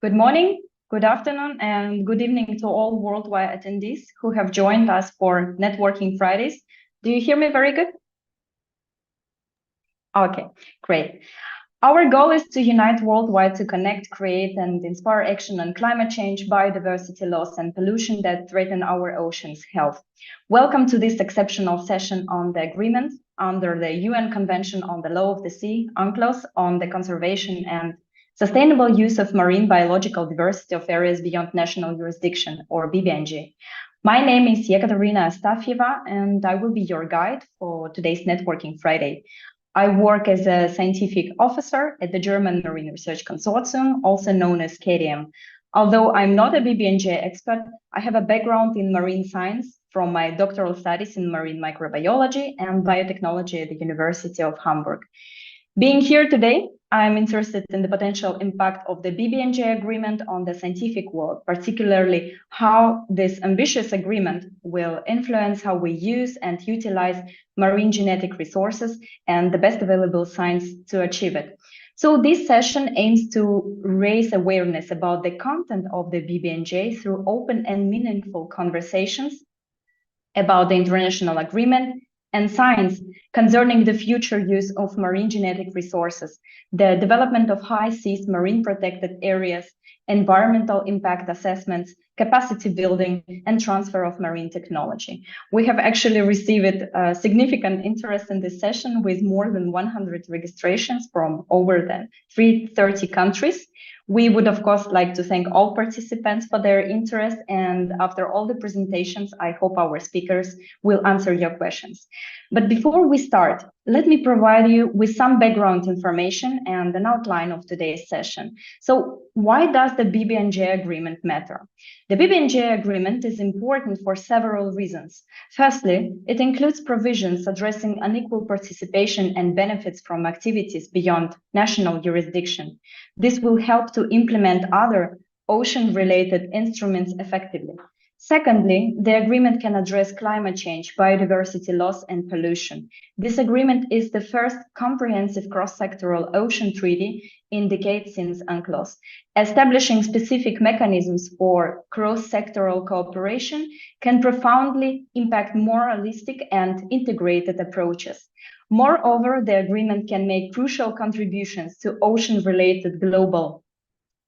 Good morning, good afternoon, and good evening to all worldwide attendees who have joined us for Networking Fridays. Do you hear me very good? Okay, great. Our goal is to unite worldwide to connect, create, and inspire action on climate change, biodiversity loss, and pollution that threaten our oceans' health. Welcome to this exceptional session on the agreement under the UN Convention on the Law of the Sea, UNCLOS, on the conservation and sustainable use of marine biological diversity of areas beyond national jurisdiction, or BBNJ. My name is Ekaterina Astafjeva, and I will be your guide for today's Networking Friday. I work as a scientific officer at the German Marine Research Consortium, also known as KDM. Although I'm not a BBNJ expert, I have a background in marine science from my doctoral studies in marine microbiology and biotechnology at the University of Hamburg. Being here today, I'm interested in the potential impact of the BBNJ agreement on the scientific world, particularly how this ambitious agreement will influence how we use and utilize marine genetic resources and the best available science to achieve it. So this session aims to raise awareness about the content of the BBNJ through open and meaningful conversations about the international agreement and science concerning the future use of marine genetic resources, the development of high seas marine protected areas, environmental impact assessments, capacity building, and transfer of marine technology. We have actually received significant interest in this session with more than 100 registrations from over 330 countries. We would, of course, like to thank all participants for their interest. And after all the presentations, I hope our speakers will answer your questions. But before we start, let me provide you with some background information and an outline of today's session. So why does the BBNJ agreement matter? The BBNJ agreement is important for several reasons. Firstly, it includes provisions addressing unequal participation and benefits from activities beyond national jurisdiction. This will help to implement other ocean-related instruments effectively. Secondly, the agreement can address climate change, biodiversity loss, and pollution. This agreement is the first comprehensive cross-sectoral ocean treaty in decades since UNCLOS. Establishing specific mechanisms for cross-sectoral cooperation can profoundly impact more holistic and integrated approaches. Moreover, the agreement can make crucial contributions to ocean-related global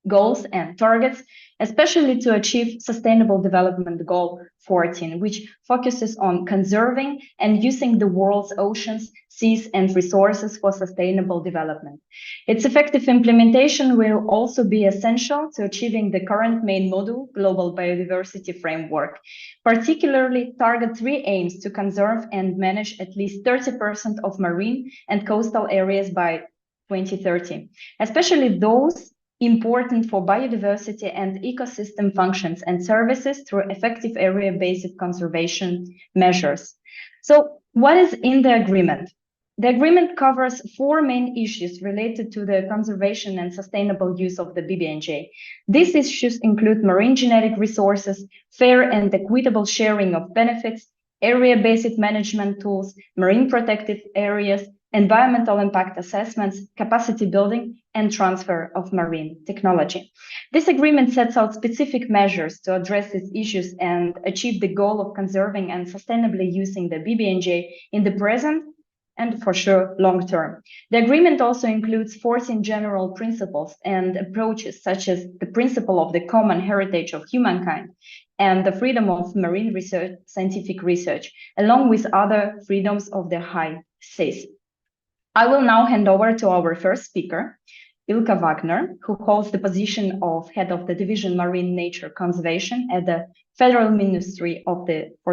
goals and targets, especially to achieve Sustainable Development Goal 14, which focuses on conserving and using the world's oceans, seas, and resources for sustainable development. Its effective implementation will also be essential to achieving the current main module, Global Biodiversity Framework. Particularly, Target 3 aims to conserve and manage at least 30% of marine and coastal areas by 2030, especially those important for biodiversity and ecosystem functions and services through effective area-based conservation measures. So what is in the agreement? The agreement covers four main issues related to the conservation and sustainable use of the BBNJ. These issues include marine genetic resources, fair and equitable sharing of benefits, area-based management tools, marine protected areas, environmental impact assessments, capacity building, and transfer of marine technology. This agreement sets out specific measures to address these issues and achieve the goal of conserving and sustainably using the BBNJ in the present and for sure long term. The agreement also includes 14 general principles and approaches such as the principle of the common heritage of humankind and the freedom of marine research, scientific research, along with other freedoms of the high seas. I will now hand over to our first speaker, Ilka Wagner, who holds the position of Head of the Division Marine Nature Conservation at the Federal Ministry for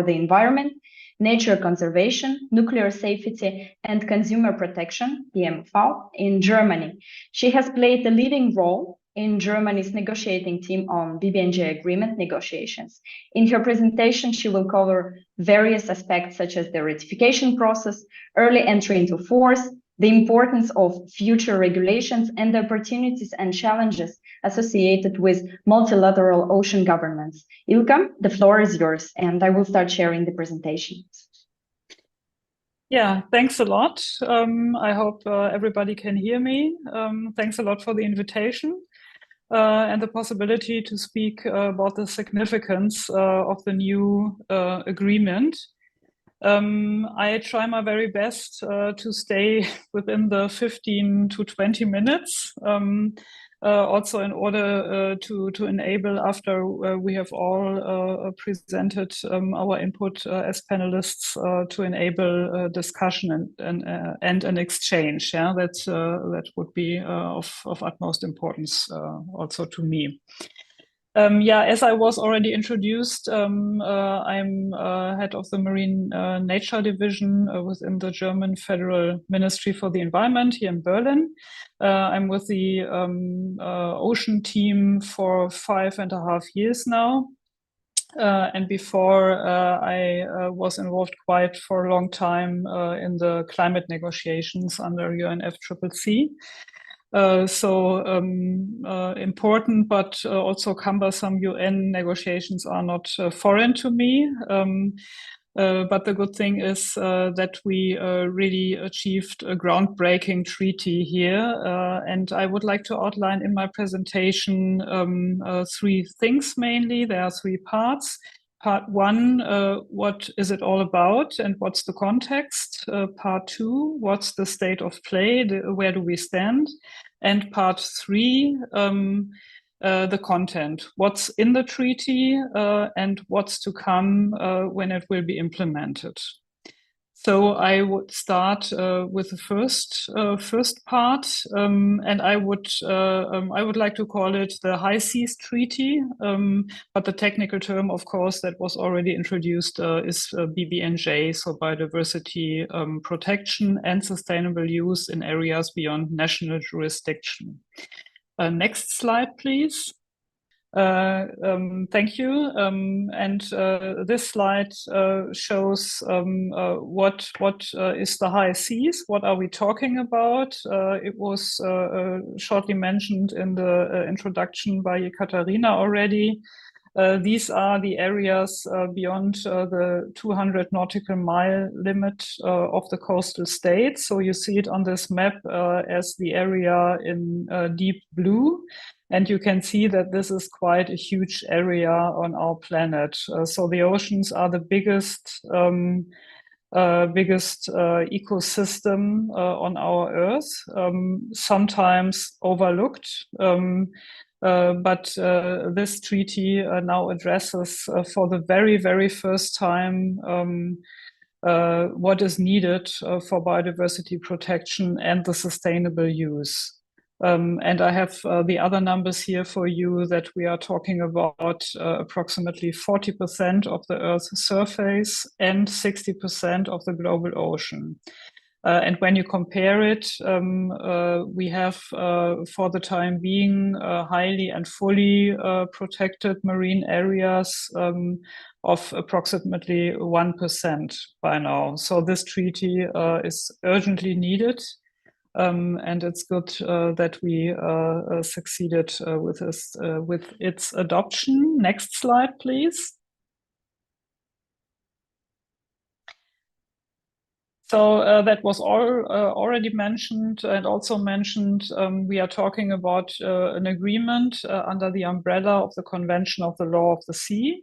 the Environment, Nature Conservation, Nuclear Safety and Consumer Protection, PMV, in Germany. She has played a leading role in Germany's negotiating team on BBNJ agreement negotiations. In her presentation, she will cover various aspects such as the ratification process, early entry into force, the importance of future regulations, and the opportunities and challenges associated with multilateral ocean governance. Ilka, the floor is yours, and I will start sharing the presentation. Yeah, thanks a lot. I hope everybody can hear me. Thanks a lot for the invitation. and the possibility to speak about the significance of the new agreement. I try my very best to stay within the 15 to 20 minutes, also in order to enable, after we have all presented our input as panelists, to enable discussion and an exchange. Yeah, that would be of utmost importance also to me. Yeah, as I was already introduced, I'm head of the Marine Nature Division within the German Federal Ministry for the Environment here in Berlin. I'm with the ocean team for 5.5 years now. And before I was involved quite for a long time in the climate negotiations under UNFCCC. Important, but also cumbersome UN negotiations are not foreign to me. But the good thing is that we really achieved a groundbreaking treaty here. And I would like to outline in my presentation 3 things mainly. There are 3 parts. Part 1, what is it all about and what's the context? Part 2, what's the state of play? Where do we stand? And part 3, the content. What's in the treaty and what's to come when it will be implemented. So I would start with the first part, and I would like to call it the High Seas Treaty, but the technical term, of course, that was already introduced is BBNJ, so biodiversity protection and sustainable use in areas beyond national jurisdiction. Next slide, please. Thank you. And this slide shows what is the high seas. What are we talking about? It was shortly mentioned in the introduction by Ekaterina already. These are the areas beyond the 200 nautical mile limit of the coastal states. So you see it on this map as the area in deep blue. And you can see that this is quite a huge area on our planet. So the oceans are the biggest ecosystem on our Earth, sometimes overlooked. But this treaty now addresses for the very, very first time what is needed for biodiversity protection and the sustainable use. And I have the other numbers here for you, that we are talking about approximately 40% of the Earth's surface and 60% of the global ocean. And when you compare it, we have, for the time being, highly and fully protected marine areas of approximately 1% by now. So this treaty is urgently needed. And it's good that we succeeded with its adoption. Next slide, please. So that was already mentioned, and also mentioned we are talking about an agreement under the umbrella of the Convention of the Law of the Sea.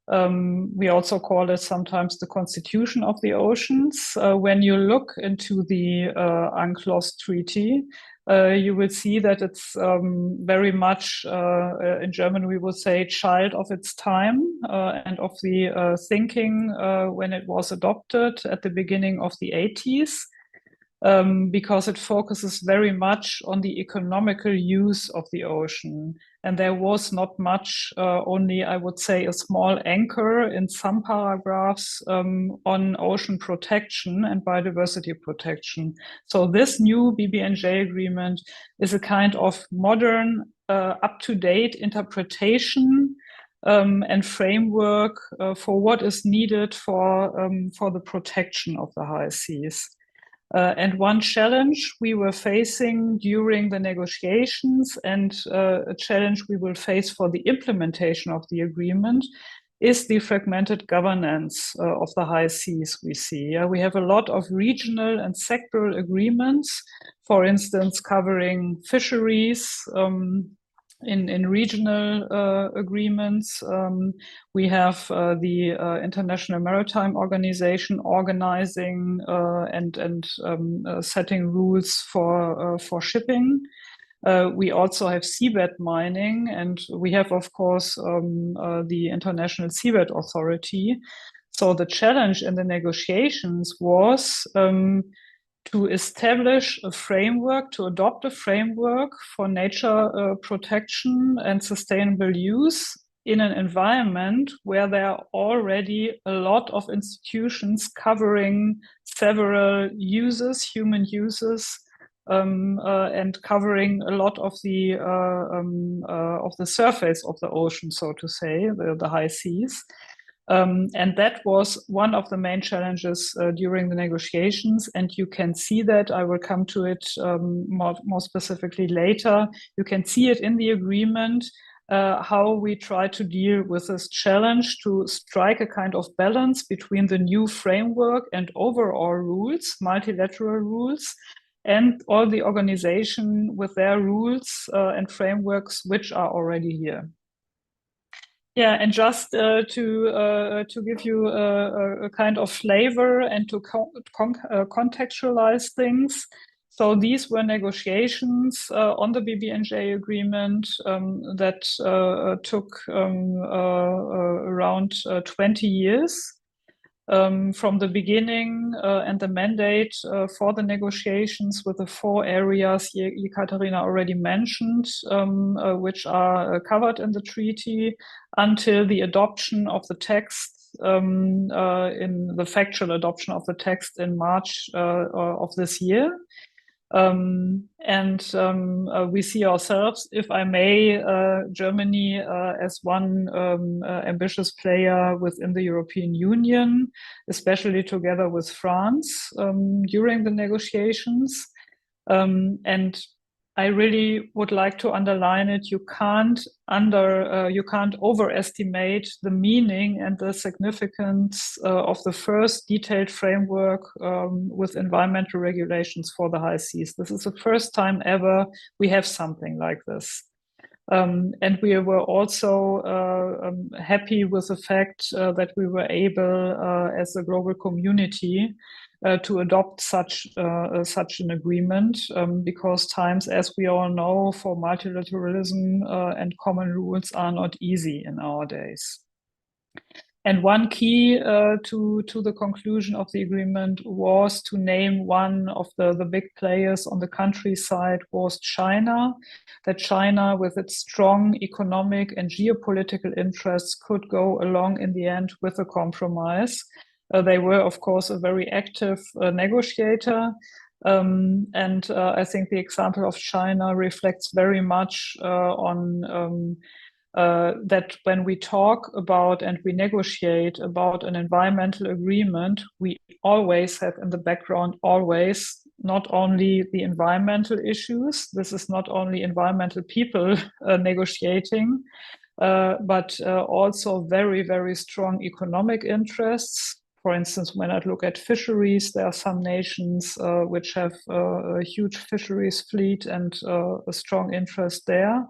We also call it sometimes the Constitution of the Oceans. When you look into the UNCLOS treaty, you will see that it's very much, in German we would say, child of its time and of the thinking when it was adopted at the beginning of the 80s. Because it focuses very much on the economical use of the ocean. And there was not much, only I would say a small anchor in some paragraphs on ocean protection and biodiversity protection. So this new BBNJ agreement is a kind of modern, up-to-date interpretation and framework for what is needed for the protection of the high seas. And one challenge we were facing during the negotiations, and a challenge we will face for the implementation of the agreement, is the fragmented governance of the high seas we see. We have a lot of regional and sectoral agreements, for instance, covering fisheries, in regional agreements. We have the International Maritime Organization organizing and setting rules for shipping. We also have seabed mining, and we have, of course, the International Seabed Authority. So the challenge in the negotiations was to establish a framework, to adopt a framework for nature protection and sustainable use in an environment where there are already a lot of institutions covering several uses, human uses, and covering a lot of the surface of the ocean, so to say, the high seas. And that was one of the main challenges during the negotiations. And you can see that, I will come to it more specifically later. You can see it in the agreement, how we try to deal with this challenge to strike a kind of balance between the new framework and overall rules, multilateral rules, and all the organization with their rules and frameworks which are already here. Yeah, and just to give you a kind of flavor and to contextualize things. So these were negotiations on the BBNJ agreement that took around 20 years. From the beginning and the mandate for the negotiations with the 4 areas Ekaterina already mentioned, which are covered in the treaty, until the adoption of the text, in the factual adoption of the text in March of this year. We see ourselves, if I may, Germany as one ambitious player within the European Union, especially together with France during the negotiations. And I really would like to underline it. You can't overestimate the meaning and the significance of the first detailed framework with environmental regulations for the high seas. This is the first time ever we have something like this. And we were also happy with the fact that we were able, as a global community, to adopt such an agreement, because times, as we all know, for multilateralism and common rules are not easy in our days. And one key to the conclusion of the agreement was to name one of the big players on the countryside was China, that China, with its strong economic and geopolitical interests, could go along in the end with a compromise. They were, of course, a very active negotiator. And I think the example of China reflects very much on that when we talk about and we negotiate about an environmental agreement, we always have in the background not only the environmental issues. This is not only environmental people negotiating, but also very, very strong economic interests. For instance, when I look at fisheries, there are some nations which have a huge fisheries fleet and a strong interest there.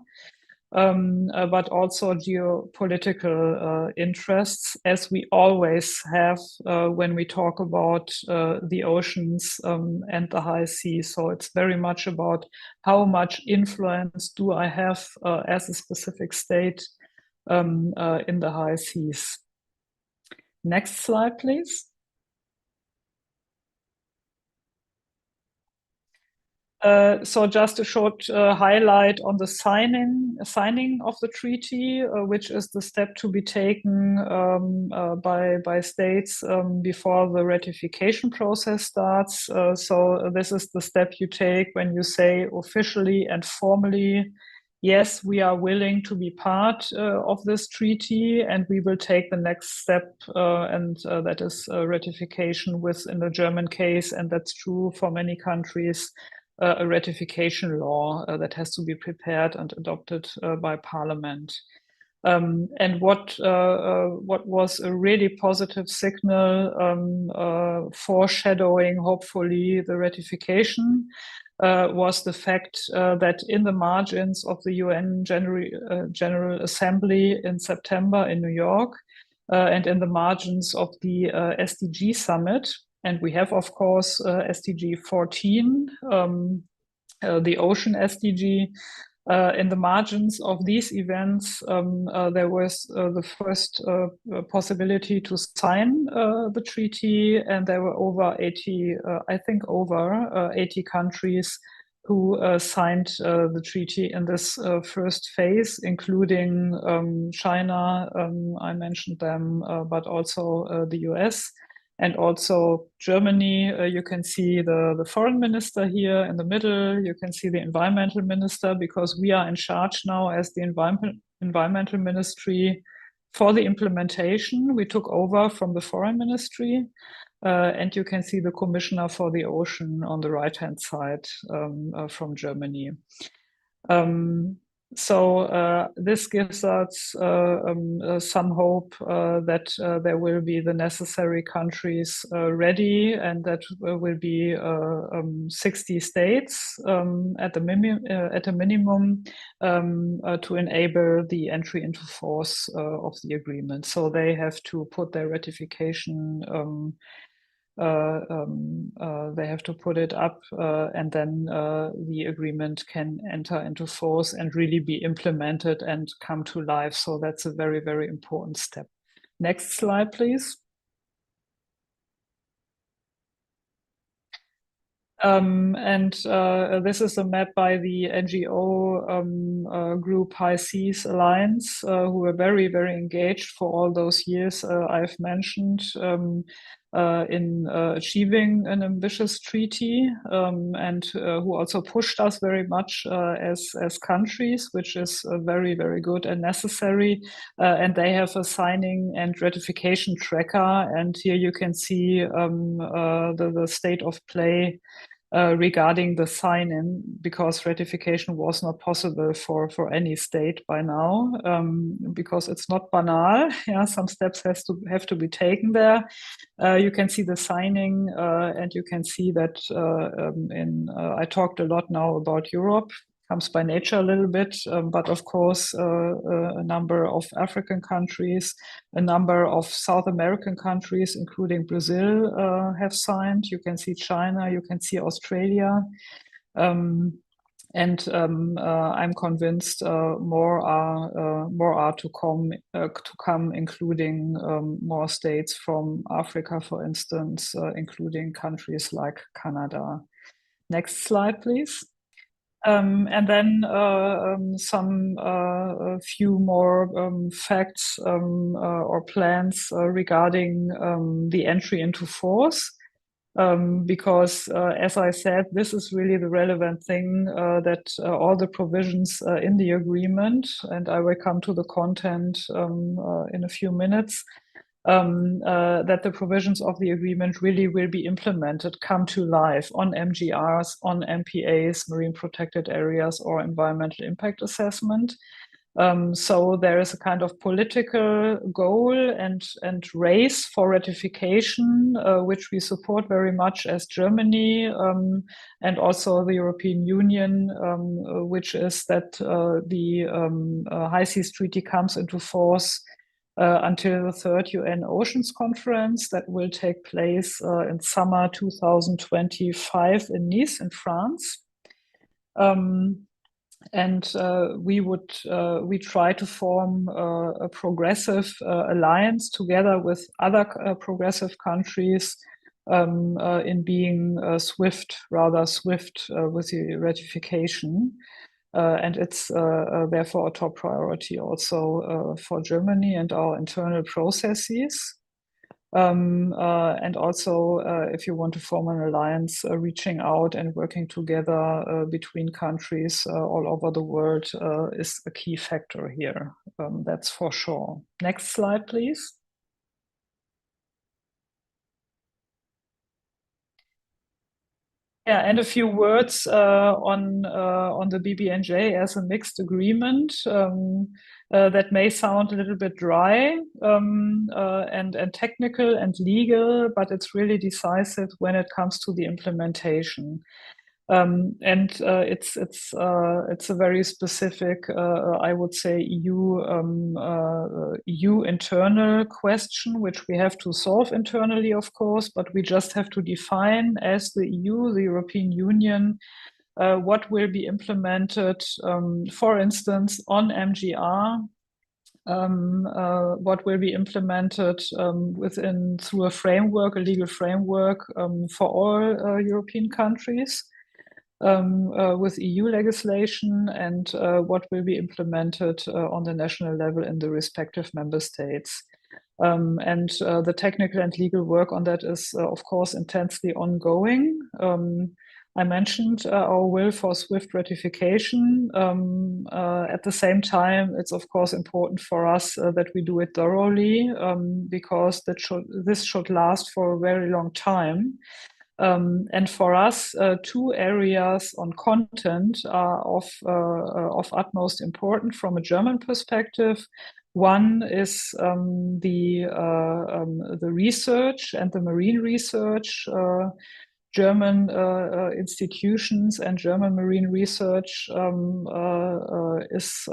But also geopolitical interests, as we always have when we talk about the oceans and the high seas. So it's very much about how much influence do I have as a specific state in the high seas. Next slide, please. So just a short highlight on the signing of the treaty, which is the step to be taken by states before the ratification process starts. So this is the step you take when you say officially and formally, yes, we are willing to be part of this treaty, and we will take the next step, and that is ratification in the German case, and that's true for many countries. A ratification law that has to be prepared and adopted by Parliament. And what was a really positive signal foreshadowing, hopefully, the ratification was the fact that in the margins of the UN General Assembly in September in New York, and in the margins of the SDG summit, and we have, of course, SDG 14, the ocean SDG. In the margins of these events, there was the first possibility to sign the treaty, and there were over 80, I think over 80 countries who signed the treaty in this first phase, including China, I mentioned them, but also the US. And also Germany. You can see the foreign minister here in the middle. You can see the environmental minister, because we are in charge now as the environmental ministry for the implementation. We took over from the foreign ministry. And you can see the commissioner for the ocean on the right-hand side from Germany. So this gives us some hope that there will be the necessary countries ready, and that will be 60 states at a minimum to enable the entry into force of the agreement. So they have to put their ratification they have to put it up, and then the agreement can enter into force and really be implemented and come to life. So that's a very, very important step. Next slide, please. This is a map by the NGO group High Seas Alliance, who were very, very engaged for all those years I've mentioned in achieving an ambitious treaty, and who also pushed us very much as countries, which is very, very good and necessary. And they have a signing and ratification tracker. And here you can see the state of play regarding the sign-in, because ratification was not possible for any state by now, because it's not banal. Yeah, some steps have to be taken there. You can see the signing, and you can see that I talked a lot now about Europe. Comes by nature a little bit, but of course, a number of African countries, a number of South American countries, including Brazil, have signed. You can see China, you can see Australia. I'm convinced more are to come, including more states from Africa, for instance, including countries like Canada. Next slide, please. And then a few more facts or plans regarding the entry into force. Because, as I said, this is really the relevant thing, that all the provisions in the agreement, and I will come to the content in a few minutes, that the provisions of the agreement really will be implemented, come to life on MGRs, on MPAs, marine protected areas, or environmental impact assessment. So there is a kind of political goal and race for ratification, which we support very much as Germany, and also the European Union, which is that the High Seas Treaty comes into force until the third UN Oceans Conference that will take place in summer 2025 in Nice in France. We try to form a progressive alliance together with other progressive countries in being rather swift with the ratification. And it's therefore a top priority also for Germany and our internal processes. And also, if you want to form an alliance, reaching out and working together between countries all over the world is a key factor here. That's for sure. Next slide, please. Yeah, and a few words on the BBNJ as a mixed agreement. That may sound a little bit dry and technical and legal, but it's really decisive when it comes to the implementation. It's a very specific, I would say, EU internal question, which we have to solve internally, of course, but we just have to define as the EU, the European Union, what will be implemented, for instance, on MGR. What will be implemented through a framework, a legal framework for all European countries with EU legislation, and what will be implemented on the national level in the respective member states. The technical and legal work on that is, of course, intensely ongoing. I mentioned our will for swift ratification. At the same time, it's of course important for us that we do it thoroughly because this should last for a very long time. And for us, two areas on content are of utmost importance from a German perspective. One is the research and the marine research. German institutions and German marine research is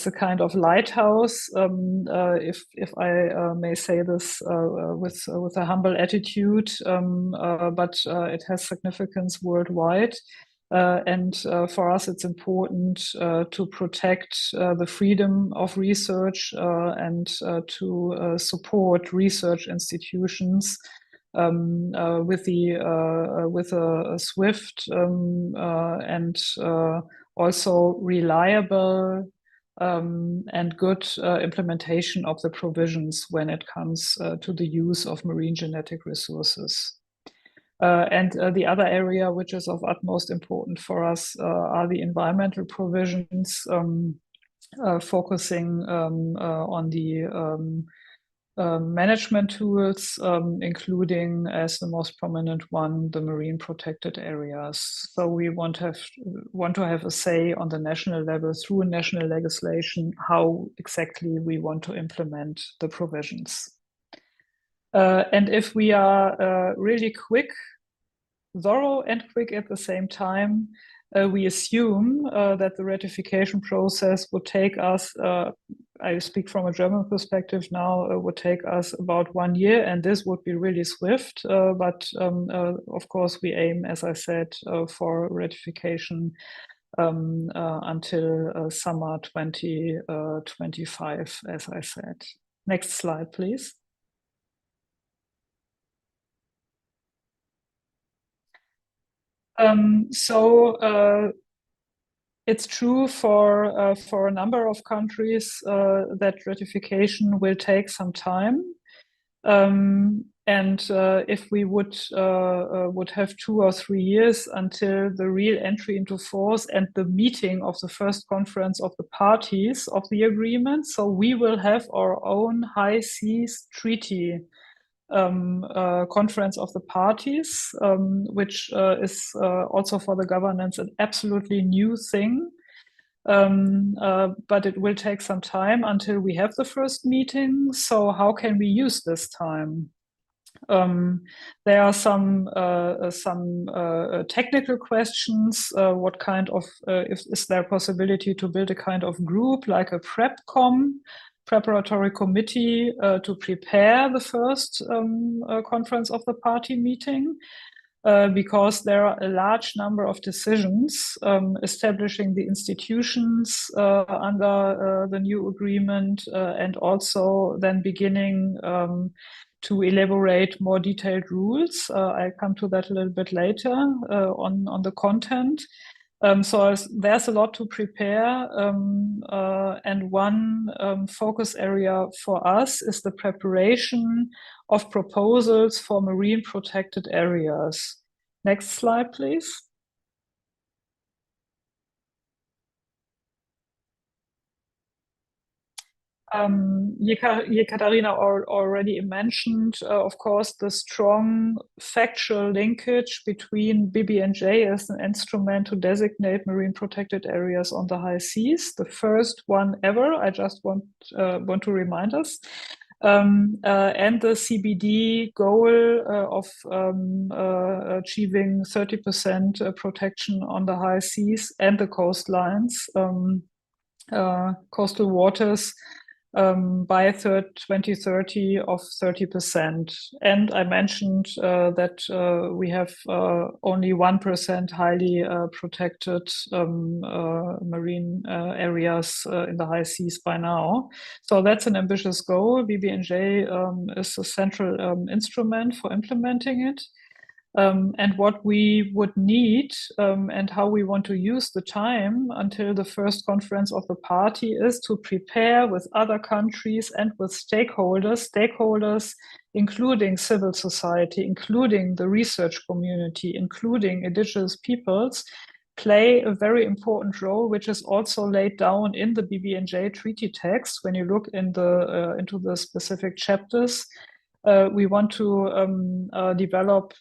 a kind of lighthouse, if I may say this with a humble attitude, but it has significance worldwide. For us, it's important to protect the freedom of research and to support research institutions with a swift and also reliable and good implementation of the provisions when it comes to the use of marine genetic resources. The other area which is of utmost importance for us are the environmental provisions, focusing on the management tools, including as the most prominent one, the marine protected areas. So we want to have a say on the national level through national legislation, how exactly we want to implement the provisions. And if we are really quick, thorough and quick at the same time, we assume that the ratification process would take us, I speak from a German perspective now, would take us about 1 year, and this would be really swift. But of course, we aim, as I said, for ratification until summer 2025, as I said. Next slide, please. It's true for a number of countries that ratification will take some time. If we would have 2 or 3 years until the real entry into force and the meeting of the first conference of the parties of the agreement, so we will have our own high seas treaty conference of the parties, which is also for the governance an absolutely new thing. But it will take some time until we have the first meeting. So how can we use this time? There are some technical questions. What kind of is there a possibility to build a kind of group like a preparatory committee to prepare the first conference of the party meeting? Because there are a large number of decisions establishing the institutions under the new agreement and also then beginning to elaborate more detailed rules. I'll come to that a little bit later on the content. So there's a lot to prepare, and one focus area for us is the preparation of proposals for marine protected areas. Next slide, please. Katarina already mentioned, of course, the strong factual linkage between BBNJ as an instrument to designate marine protected areas on the high seas, the first one ever. I just want to remind us. and the CBD goal of achieving 30% protection on the high seas and the coastlines, coastal waters, by 2030 of 30%. And I mentioned that we have only 1% highly protected marine areas in the high seas by now. So that's an ambitious goal. BBNJ is a central instrument for implementing it. And what we would need and how we want to use the time until the first conference of the party is to prepare with other countries and with stakeholders, including civil society, including the research community, including indigenous peoples, play a very important role, which is also laid down in the BBNJ treaty text. When you look in into the specific chapters, we want to develop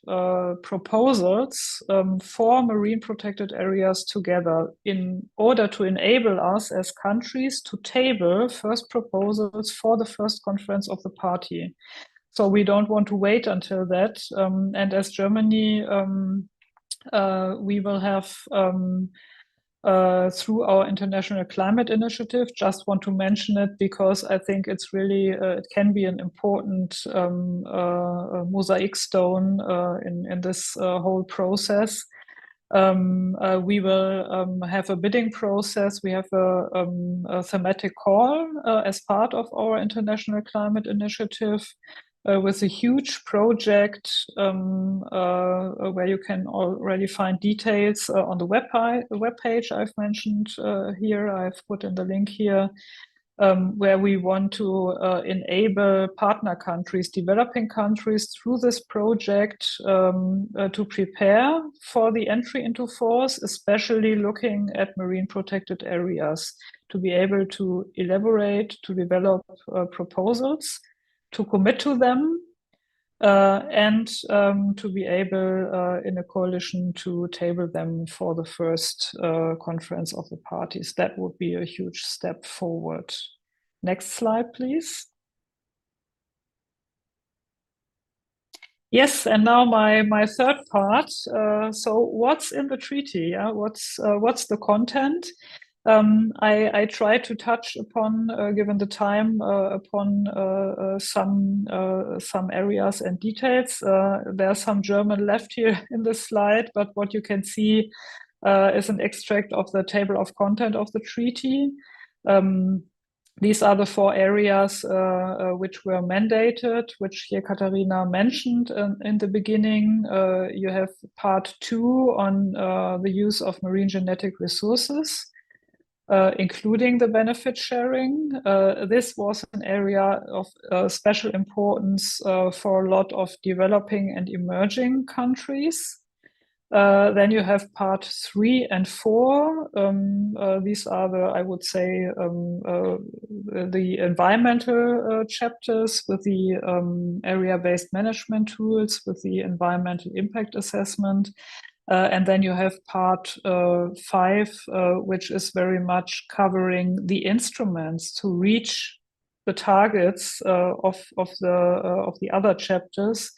proposals for marine protected areas together in order to enable us as countries to table first proposals for the first conference of the party. So we don't want to wait until that. And as Germany, we will have through our International Climate Initiative. Just want to mention it because I think it's really, it can be an important mosaic stone in this whole process. We will have a bidding process. We have a thematic call as part of our International Climate Initiative. With a huge project where you can already find details on the web page I've mentioned here. I've put in the link here, where we want to enable partner countries, developing countries through this project to prepare for the entry into force, especially looking at marine protected areas, to be able to elaborate, to develop proposals, to commit to them, and to be able in a coalition to table them for the first conference of the parties. That would be a huge step forward. Next slide, please. Yes, and now my third part. So what's in the treaty? Yeah? What's the content? I try to touch upon, given the time, upon some areas and details. There's some German left here in this slide, but what you can see is an extract of the table of content of the treaty. These are the 4 areas which were mandated, which here Katharina mentioned in the beginning. You have part 2 on the use of marine genetic resources, including the benefit sharing. This was an area of special importance for a lot of developing and emerging countries. Then you have part 3 and 4. These are the, I would say, the environmental chapters with the area-based management tools, with the environmental impact assessment. And then you have part 5, which is very much covering the instruments to reach the targets of the other chapters,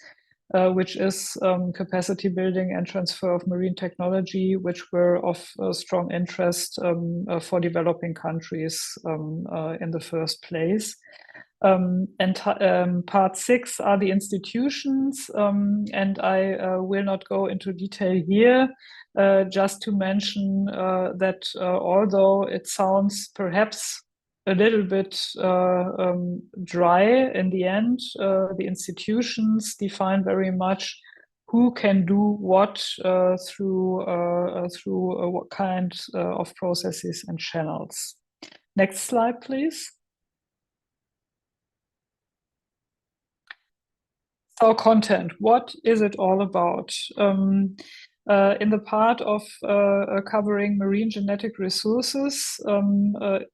which is capacity building and transfer of marine technology, which were of strong interest for developing countries in the first place. And part 6 are the institutions, and I will not go into detail here, just to mention that although it sounds perhaps a little bit dry in the end, the institutions define very much who can do what through what kind of processes and channels. Next slide, please. Our content, what is it all about? In the part of covering marine genetic resources,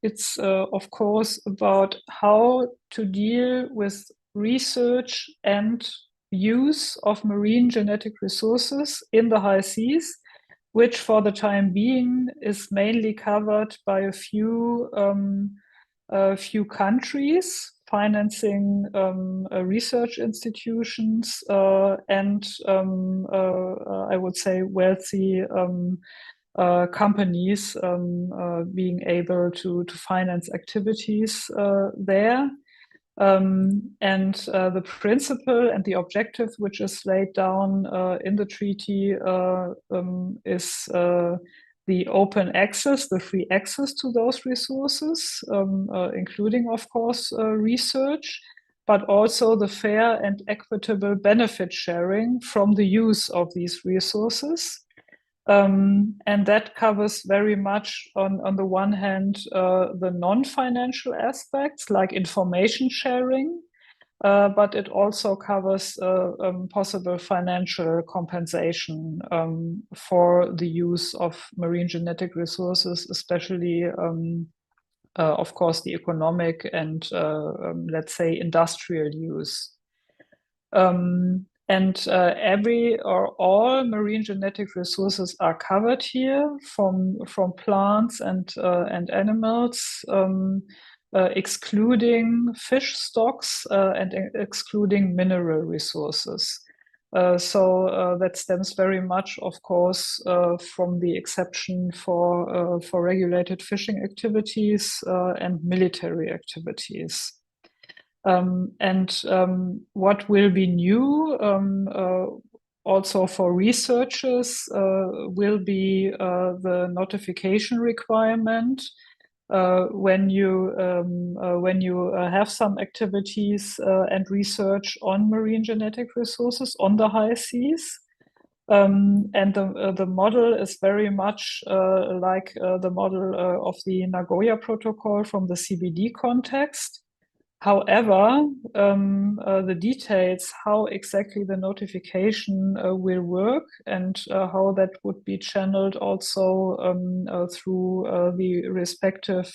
it's of course about how to deal with research and use of marine genetic resources in the high seas, which for the time being is mainly covered by a few countries, financing research institutions and I would say wealthy companies being able to finance activities there. And the principle and the objective which is laid down in the treaty is the open access, the free access to those resources, including, of course, research, but also the fair and equitable benefit sharing from the use of these resources. And that covers very much, on the one hand, the non-financial aspects like information sharing, but it also covers possible financial compensation for the use of marine genetic resources, especially, of course, the economic and, let's say, industrial use. And every or all marine genetic resources are covered here, from plants and animals, excluding fish stocks and excluding mineral resources. So that stems very much, of course, from the exception for regulated fishing activities and military activities. What will be new also for researchers will be the notification requirement when you have some activities and research on marine genetic resources on the high seas. And the model is very much like the model of the Nagoya Protocol from the CBD context. However, the details, how exactly the notification will work and how that would be channeled also through the respective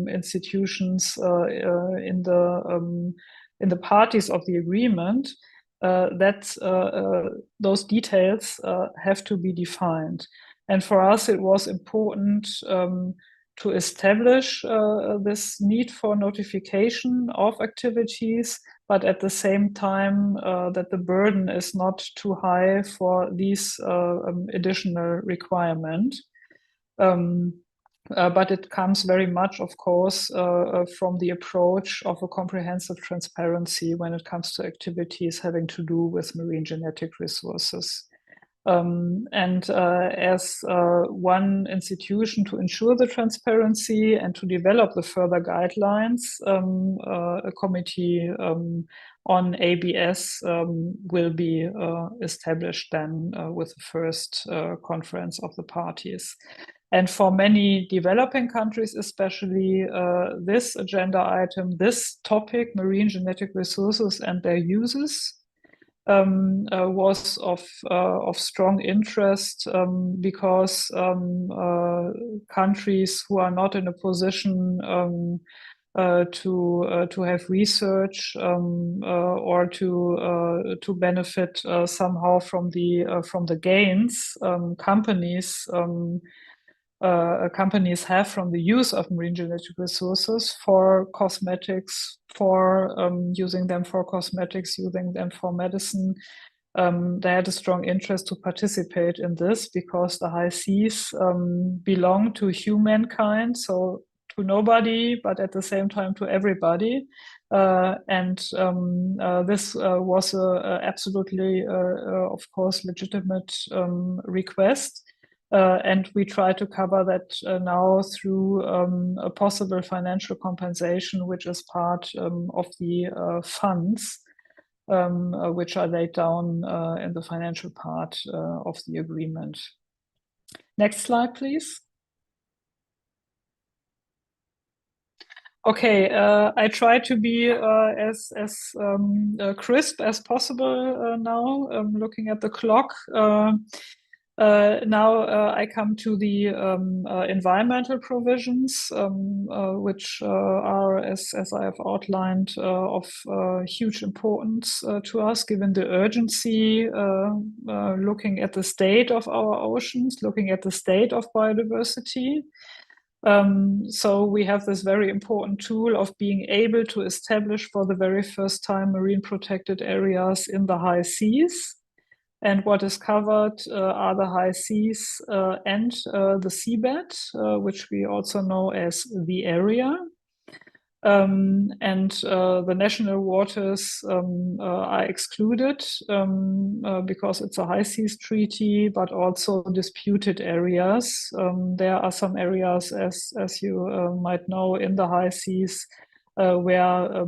institutions in the parties of the agreement, those details have to be defined. And for us, it was important to establish this need for notification of activities, but at the same time that the burden is not too high for these additional requirements. But it comes very much, of course, from the approach of a comprehensive transparency when it comes to activities having to do with marine genetic resources. As one institution to ensure the transparency and to develop the further guidelines, a committee on ABS will be established then with the first conference of the parties. And for many developing countries, especially, this agenda item, this topic, marine genetic resources and their uses, was of strong interest because countries who are not in a position to have research or to benefit somehow from the gains companies have from the use of marine genetic resources for cosmetics, for using them for cosmetics, using them for medicine. They had a strong interest to participate in this because the high seas belong to humankind, so to nobody, but at the same time to everybody. This was a absolutely, of course, legitimate request. And we try to cover that now through a possible financial compensation, which is part of the funds, which are laid down in the financial part of the agreement. Next slide, please. Okay, I try to be as crisp as possible now, looking at the clock. Now I come to the environmental provisions, which are, as I have outlined, of huge importance to us, given the urgency, looking at the state of our oceans, looking at the state of biodiversity. So we have this very important tool of being able to establish for the very first time marine protected areas in the high seas. And what is covered are the high seas and the seabed, which we also know as the area. And the national waters are excluded because it's a high seas treaty, but also disputed areas. There are some areas, as you might know, in the high seas where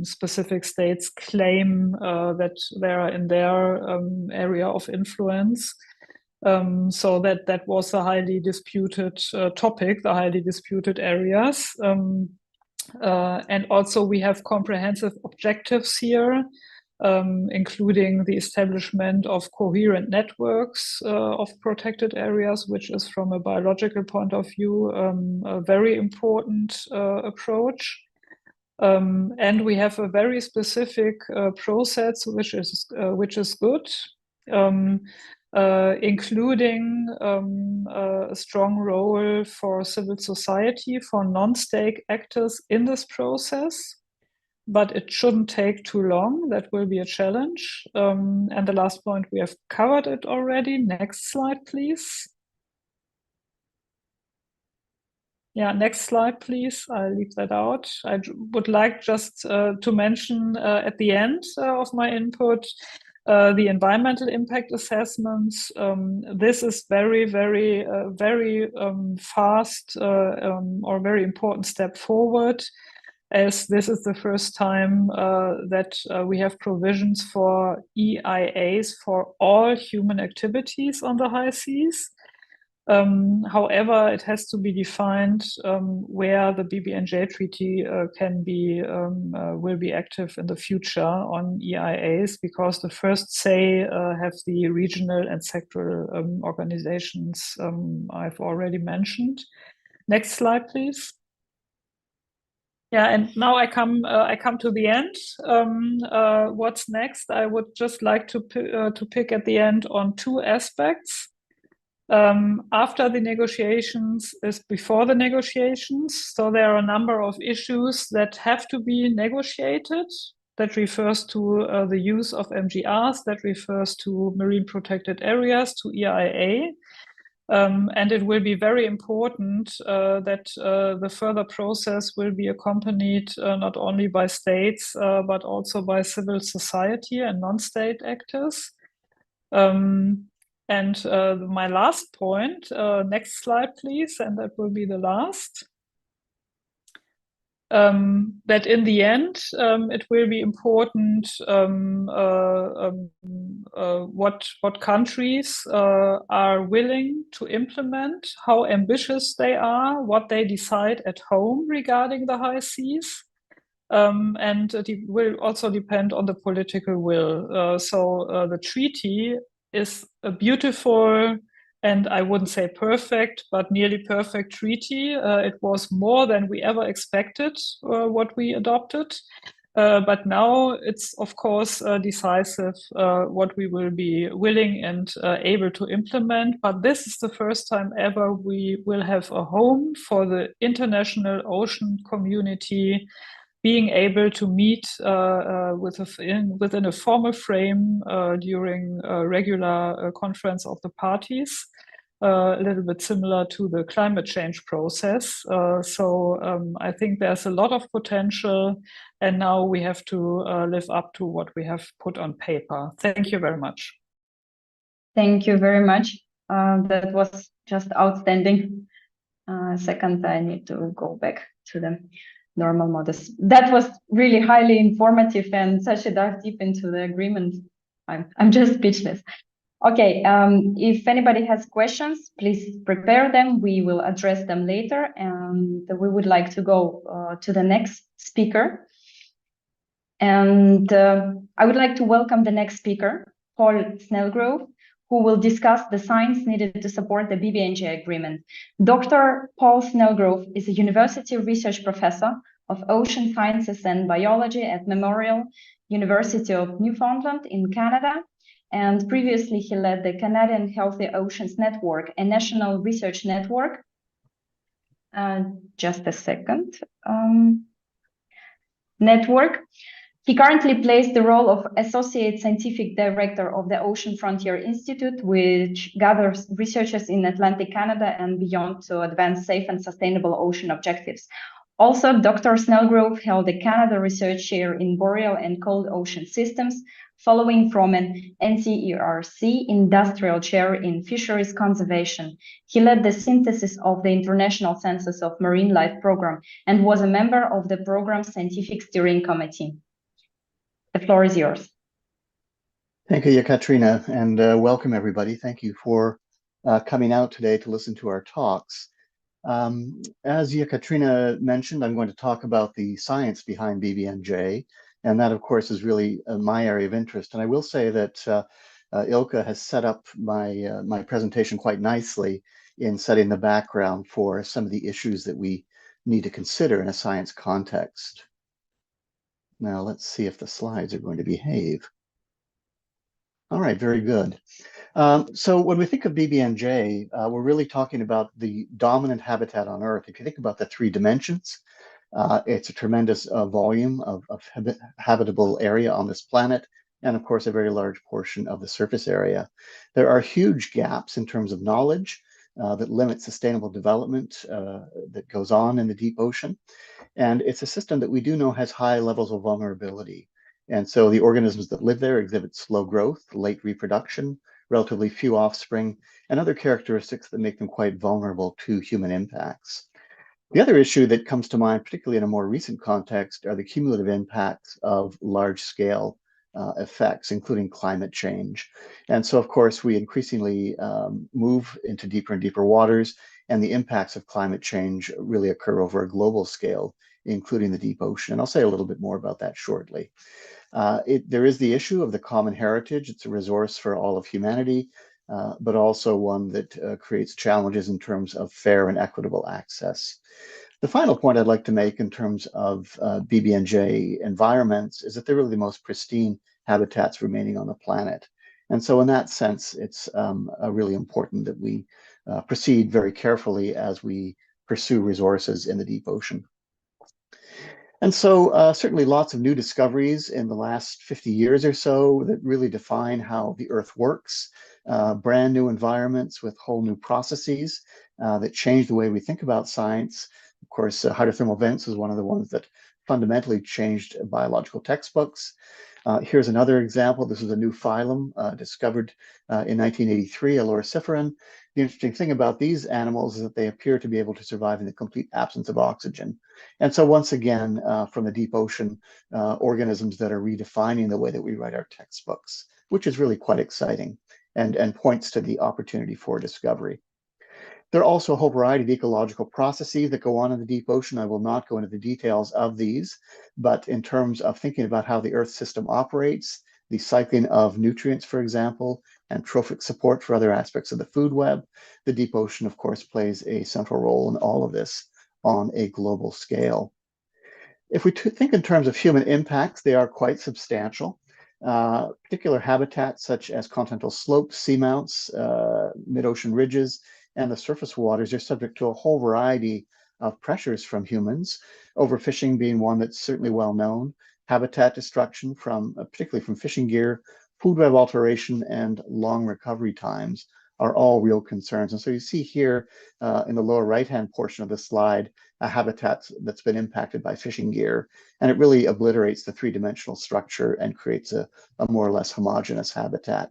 specific states claim that they are in their area of influence. So that was a highly disputed topic, the highly disputed areas. And also we have comprehensive objectives here, including the establishment of coherent networks of protected areas, which is from a biological point of view a very important approach. And we have a very specific process, which is good. Including a strong role for civil society, for non-state actors in this process, but it shouldn't take too long. That will be a challenge. And the last point, we have covered it already. Next slide, please. Yeah, next slide, please. I'll leave that out. I would like just to mention at the end of my input the environmental impact assessments. This is very fast or very important step forward, as this is the first time that we have provisions for EIAs for all human activities on the high seas. However, it has to be defined where the BBNJ treaty will be active in the future on EIAs, because the first say have the regional and sectoral organizations I've already mentioned. Next slide, please. Yeah, and now I come to the end. What's next? I would just like to pick at the end on two aspects. After the negotiations is before the negotiations. So there are a number of issues that have to be negotiated. That refers to the use of MGRs, that refers to marine protected areas, to EIA. And it will be very important that the further process will be accompanied not only by states, but also by civil society and non-state actors. And my last point, next slide, please, and that will be the last. That in the end, it will be important what countries are willing to implement, how ambitious they are, what they decide at home regarding the high seas. And it will also depend on the political will. So the treaty is a beautiful, and I wouldn't say perfect, but nearly perfect treaty. It was more than we ever expected, what we adopted. But now it's, of course, decisive what we will be willing and able to implement. But this is the first time ever we will have a home for the international ocean community, being able to meet within a formal frame during a regular conference of the parties, a little bit similar to the climate change process. So I think there's a lot of potential, and now we have to live up to what we have put on paper. Thank you very much. Thank you very much. That was just outstanding. Second, I need to go back to the normal models. That was really highly informative and such a dive deep into the agreement. I'm just speechless. Okay, if anybody has questions, please prepare them. We will address them later, and we would like to go to the next speaker. And I would like to welcome the next speaker, Paul Snellgrove, who will discuss the science needed to support the BBNJ Agreement. Dr. Paul Snellgrove is a university research professor of ocean sciences and biology at Memorial University of Newfoundland in Canada. And previously he led the Canadian Healthy Oceans Network, a national research network Just a second. Network. He currently plays the role of Associate Scientific Director of the Ocean Frontier Institute, which gathers researchers in Atlantic Canada and beyond to advance safe and sustainable ocean objectives. Also, Dr. Snellgrove held a Canada Research Chair in Boreal and Cold Ocean Systems, following from an NCERC Industrial Chair in Fisheries Conservation. He led the synthesis of the International Census of Marine Life program and was a member of the program's Scientific Steering Committee. The floor is yours. Thank you, Yekaterina, and welcome everybody. Thank you for coming out today to listen to our talks. As Yekaterina mentioned, I'm going to talk about the science behind BBNJ, and that, of course, is really my area of interest. And I will say that Ilka has set up my presentation quite nicely in setting the background for some of the issues that we need to consider in a science context. Now, let's see if the slides are going to behave. All right, very good. So when we think of BBNJ, we're really talking about the dominant habitat on Earth. If you think about the 3 dimensions, it's a tremendous volume of habitable area on this planet, and of course, a very large portion of the surface area. There are huge gaps in terms of knowledge that limit sustainable development that goes on in the deep ocean. And it's a system that we do know has high levels of vulnerability. And so the organisms that live there exhibit slow growth, late reproduction, relatively few offspring, and other characteristics that make them quite vulnerable to human impacts. The other issue that comes to mind, particularly in a more recent context, are the cumulative impacts of large-scale effects, including climate change. And so, of course, we increasingly move into deeper and deeper waters, and the impacts of climate change really occur over a global scale, including the deep ocean. And I'll say a little bit more about that shortly. There is the issue of the common heritage. It's a resource for all of humanity, but also one that creates challenges in terms of fair and equitable access. The final point I'd like to make in terms of BBNJ environments is that they're really the most pristine habitats remaining on the planet. And so in that sense, it's really important that we proceed very carefully as we pursue resources in the deep ocean. And so certainly lots of new discoveries in the last 50 years or so that really define how the Earth works, brand new environments with whole new processes that change the way we think about science. Of course, hydrothermal vents is one of the ones that fundamentally changed biological textbooks. Here's another example. This is a new phylum discovered in 1983, Aloriciferan. The interesting thing about these animals is that they appear to be able to survive in the complete absence of oxygen. And so once again, from the deep ocean, organisms that are redefining the way that we write our textbooks, which is really quite exciting and points to the opportunity for discovery. There are also a whole variety of ecological processes that go on in the deep ocean. I will not go into the details of these, but in terms of thinking about how the Earth system operates, the cycling of nutrients, for example, and trophic support for other aspects of the food web, the deep ocean, of course, plays a central role in all of this on a global scale. If we think in terms of human impacts, they are quite substantial. Particular habitats such as continental slopes, seamounts, mid-ocean ridges, and the surface waters are subject to a whole variety of pressures from humans, overfishing being one that's certainly well known, habitat destruction particularly from fishing gear, food web alteration, and long recovery times are all real concerns. And so you see here in the lower right-hand portion of the slide, a habitat that's been impacted by fishing gear, and it really obliterates the 3-dimensional structure and creates a more or less homogeneous habitat.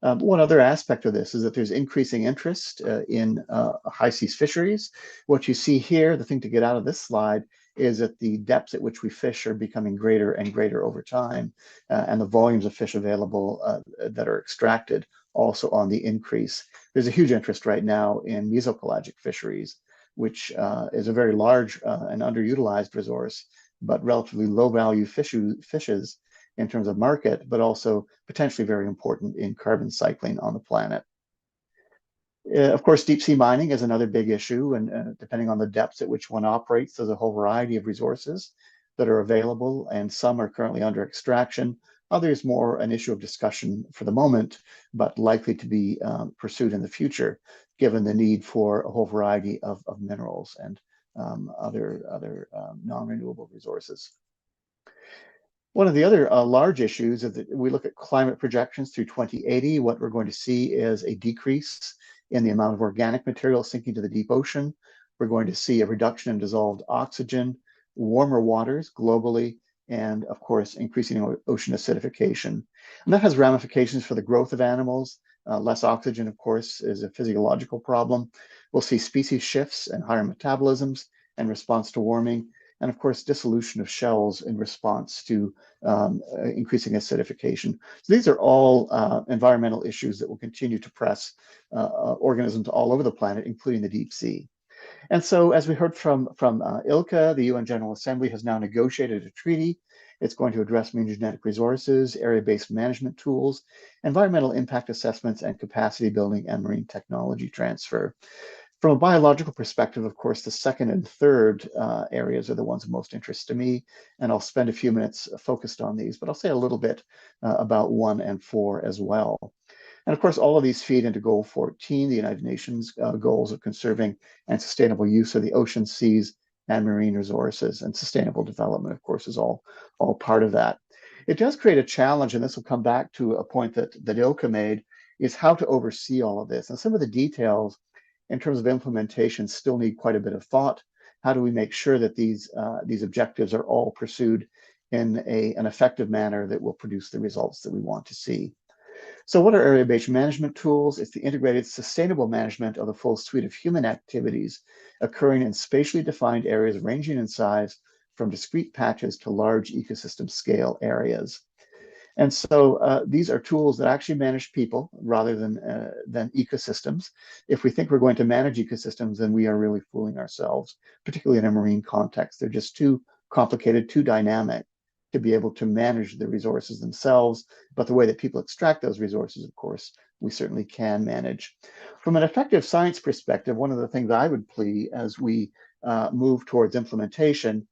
One other aspect of this is that there's increasing interest in high seas fisheries. What you see here, the thing to get out of this slide, is that the depths at which we fish are becoming greater and greater over time, and the volumes of fish available that are extracted also on the increase. There's a huge interest right now in mesopelagic fisheries, which is a very large and underutilized resource, but relatively low value fishes in terms of market, but also potentially very important in carbon cycling on the planet. Of course, deep sea mining is another big issue, and depending on the depths at which one operates, there's a whole variety of resources that are available, and some are currently under extraction. Others more an issue of discussion for the moment, but likely to be pursued in the future, given the need for a whole variety of minerals and other non-renewable resources. One of the other large issues is that we look at climate projections through 2080. What we're going to see is a decrease in the amount of organic material sinking to the deep ocean. We're going to see a reduction in dissolved oxygen, warmer waters globally, and of course, increasing ocean acidification. And that has ramifications for the growth of animals. Less oxygen, of course, is a physiological problem. We'll see species shifts and higher metabolisms in response to warming. And of course, dissolution of shells in response to increasing acidification. So these are all environmental issues that will continue to press organisms all over the planet, including the deep sea. And so, as we heard from ILCA, the UN General Assembly has now negotiated a treaty. It's going to address marine genetic resources, area-based management tools, environmental impact assessments, and capacity building and marine technology transfer. From a biological perspective, of course, the second and third areas are the ones of most interest to me, and I'll spend a few minutes focused on these, but I'll say a little bit about 1 and 4 as well. And of course, all of these feed into Goal 14, the United Nations goals of conserving and sustainable use of the ocean, seas, and marine resources, and sustainable development, of course, is all part of that. It does create a challenge, and this will come back to a point that ILCA made, is how to oversee all of this. And some of the details in terms of implementation still need quite a bit of thought. How do we make sure that these objectives are all pursued in an effective manner that will produce the results that we want to see? So what are area-based management tools? It's the integrated sustainable management of the full suite of human activities occurring in spatially defined areas ranging in size from discrete patches to large ecosystem scale areas. And so these are tools that actually manage people rather than ecosystems. If we think we're going to manage ecosystems, then we are really fooling ourselves, particularly in a marine context. They're just too complicated, too dynamic to be able to manage the resources themselves. But the way that people extract those resources, of course, we certainly can manage. From an effective science perspective, one of the things I would plea as we move towards implementation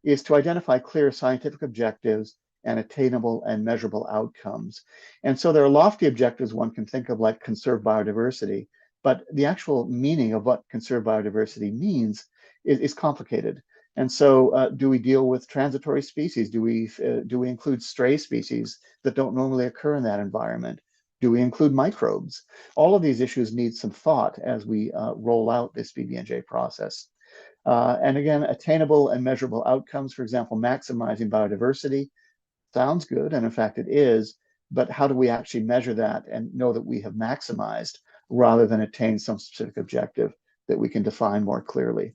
is to identify clear scientific objectives and attainable and measurable outcomes. And so there are lofty objectives one can think of, like conserve biodiversity, but the actual meaning of what conserve biodiversity means is complicated. And so do we deal with transitory species? Do we include stray species that don't normally occur in that environment? Do we include microbes? All of these issues need some thought as we roll out this BBNJ process. And again, attainable and measurable outcomes, for example, maximizing biodiversity, sounds good, and in fact it is, but how do we actually measure that and know that we have maximized rather than attain some specific objective that we can define more clearly?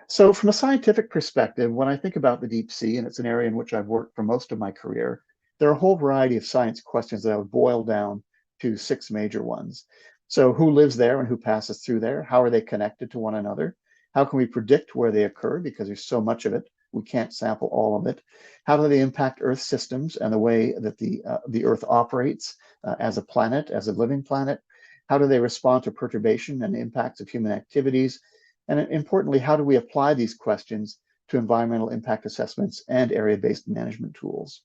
So from a scientific perspective, when I think about the deep sea, and it's an area in which I've worked for most of my career, there are a whole variety of science questions that I would boil down to 6 major ones. So who lives there and who passes through there? How are they connected to one another? How can we predict where they occur? Because there's so much of it. We can't sample all of it. How do they impact Earth systems and the way that the Earth operates as a planet, as a living planet? How do they respond to perturbation and impacts of human activities? And importantly, how do we apply these questions to environmental impact assessments and area-based management tools?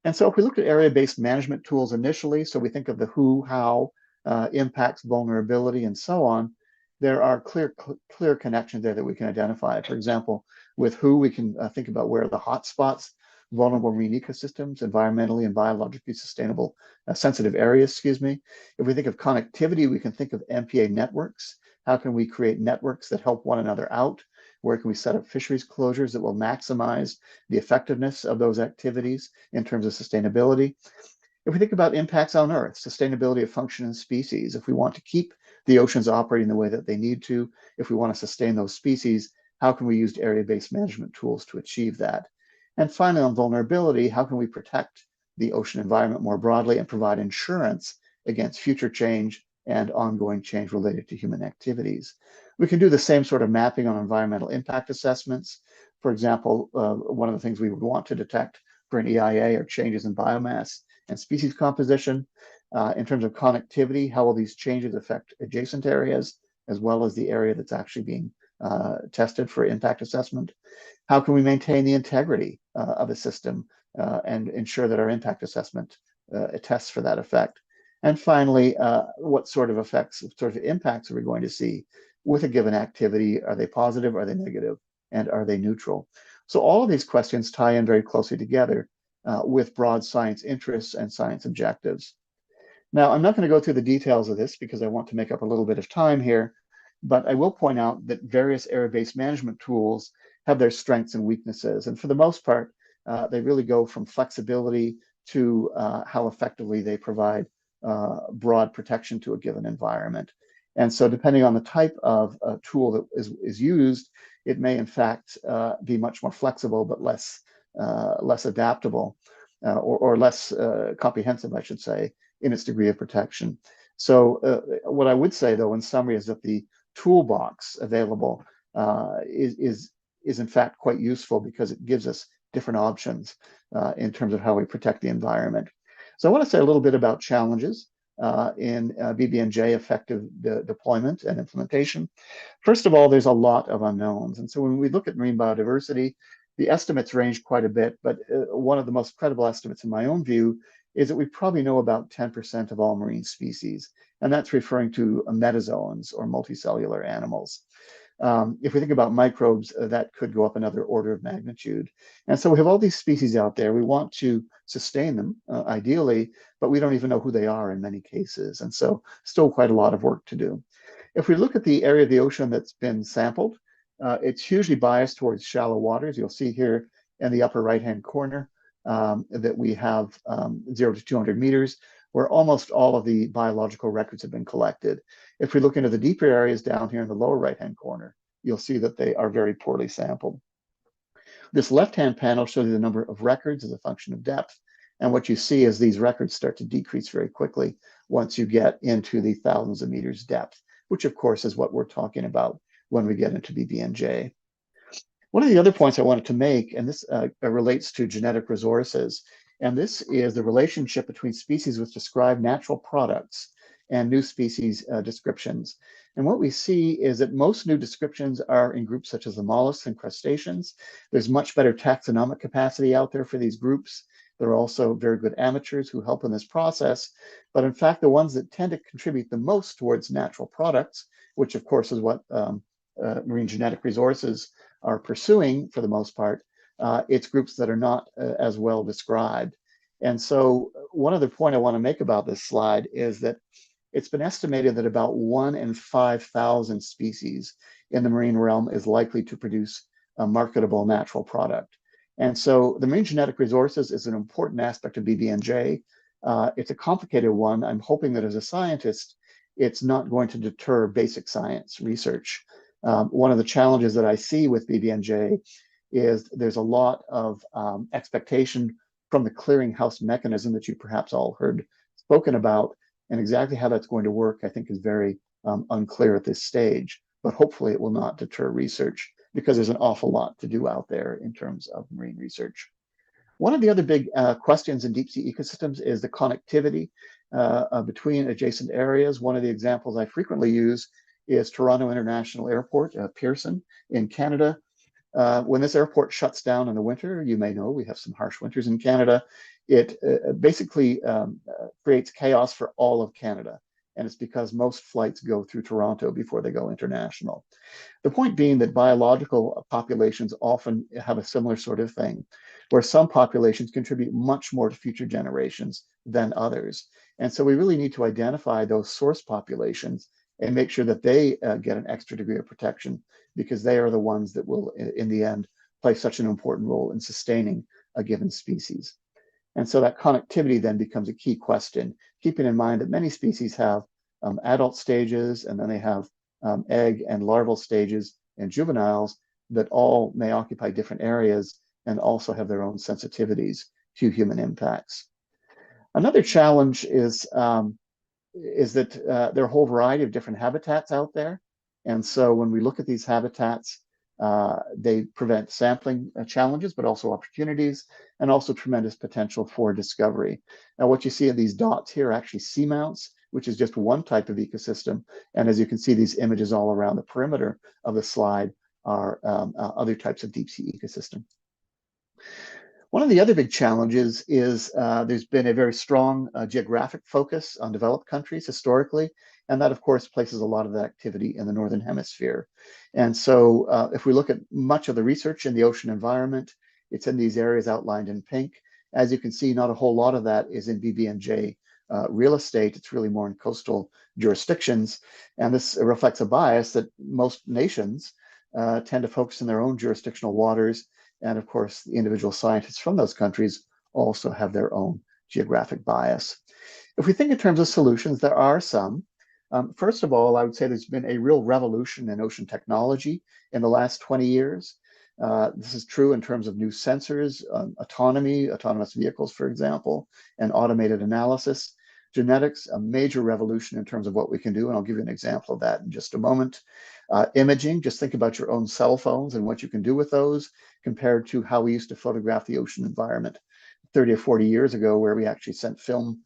And so if we look at area-based management tools initially, so we think of the who, how, impacts, vulnerability, and so on, there are clear connections there that we can identify. For example, with who, we can think about where are the hotspots, vulnerable marine ecosystems, environmentally and biologically sustainable, sensitive areas, excuse me. If we think of connectivity, we can think of MPA networks. How can we create networks that help one another out? Where can we set up fisheries closures that will maximize the effectiveness of those activities in terms of sustainability? If we think about impacts on Earth, sustainability of function and species, if we want to keep the oceans operating the way that they need to, if we want to sustain those species, how can we use area-based management tools to achieve that? And finally, on vulnerability, how can we protect the ocean environment more broadly and provide insurance against future change and ongoing change related to human activities? We can do the same sort of mapping on environmental impact assessments. For example, one of the things we would want to detect for an EIA are changes in biomass and species composition. In terms of connectivity, how will these changes affect adjacent areas, as well as the area that's actually being tested for impact assessment? How can we maintain the integrity of a system and ensure that our impact assessment attests for that effect? And finally, what sort of impacts are we going to see with a given activity? Are they positive? Are they negative? And are they neutral? So all of these questions tie in very closely together with broad science interests and science objectives. Now, I'm not going to go through the details of this because I want to make up a little bit of time here, but I will point out that various area-based management tools have their strengths and weaknesses. And for the most part, they really go from flexibility to how effectively they provide broad protection to a given environment. And so depending on the type of tool that is used, it may in fact be much more flexible, but less adaptable or less comprehensive, I should say, in its degree of protection. So what I would say, though, in summary, is that the toolbox available is in fact quite useful because it gives us different options in terms of how we protect the environment. So I want to say a little bit about challenges in BBNJ effective deployment and implementation. First of all, there's a lot of unknowns. And so when we look at marine biodiversity, the estimates range quite a bit, but one of the most credible estimates in my own view is that we probably know about 10% of all marine species, and that's referring to metazoans or multicellular animals. If we think about microbes, that could go up another order of magnitude. And so we have all these species out there. We want to sustain them, ideally, but we don't even know who they are in many cases. And so still quite a lot of work to do. If we look at the area of the ocean that's been sampled, it's hugely biased towards shallow waters. You'll see here in the upper right-hand corner that we have 0 to 200 meters, where almost all of the biological records have been collected. If we look into the deeper areas down here in the lower right-hand corner, you'll see that they are very poorly sampled. This left-hand panel shows you the number of records as a function of depth. And what you see is these records start to decrease very quickly once you get into the thousands of meters depth, which of course is what we're talking about when we get into BBNJ. One of the other points I wanted to make, and this relates to genetic resources, and this is the relationship between species which describe natural products and new species descriptions. And what we see is that most new descriptions are in groups such as the mollusks and crustaceans. There's much better taxonomic capacity out there for these groups. There are also very good amateurs who help in this process. But in fact, the ones that tend to contribute the most towards natural products, which of course is what marine genetic resources are pursuing for the most part, it's groups that are not as well described. And so one other point I want to make about this slide is that it's been estimated that about 1 in 5,000 species in the marine realm is likely to produce a marketable natural product. And so the marine genetic resources is an important aspect of BBNJ. It's a complicated one. I'm hoping that as a scientist, it's not going to deter basic science research. One of the challenges that I see with BBNJ is there's a lot of expectation from the clearinghouse mechanism that you perhaps all heard spoken about, and exactly how that's going to work, I think, is very unclear at this stage, but hopefully it will not deter research because there's an awful lot to do out there in terms of marine research. One of the other big questions in deep sea ecosystems is the connectivity between adjacent areas. One of the examples I frequently use is Toronto International Airport, Pearson in Canada. When this airport shuts down in the winter, you may know we have some harsh winters in Canada, it basically creates chaos for all of Canada. And it's because most flights go through Toronto before they go international. The point being that biological populations often have a similar sort of thing, where some populations contribute much more to future generations than others. And so we really need to identify those source populations and make sure that they get an extra degree of protection, because they are the ones that will, in the end, play such an important role in sustaining a given species. And so that connectivity then becomes a key question, keeping in mind that many species have adult stages, and then they have egg and larval stages and juveniles that all may occupy different areas and also have their own sensitivities to human impacts. Another challenge is that there are a whole variety of different habitats out there. And so when we look at these habitats, they prevent sampling challenges, but also opportunities, and also tremendous potential for discovery. Now, what you see in these dots here are actually seamounts, which is just one type of ecosystem. And as you can see, these images all around the perimeter of the slide are other types of deep sea ecosystem. One of the other big challenges is there's been a very strong geographic focus on developed countries historically, And that, of course, places a lot of that activity in the Northern Hemisphere. And so if we look at much of the research in the ocean environment, it's in these areas outlined in pink. As you can see, not a whole lot of that is in BBNJ real estate. It's really more in coastal jurisdictions. And this reflects a bias that most nations tend to focus in their own jurisdictional waters. And of course, the individual scientists from those countries also have their own geographic bias. If we think in terms of solutions, there are some. First of all, I would say there's been a real revolution in ocean technology in the last 20 years. This is true in terms of new sensors, autonomy, autonomous vehicles, for example, and automated analysis. Genetics, a major revolution in terms of what we can do, and I'll give you an example of that in just a moment. Imaging, just think about your own cell phones and what you can do with those compared to how we used to photograph the ocean environment 30 or 40 years ago, where we actually sent film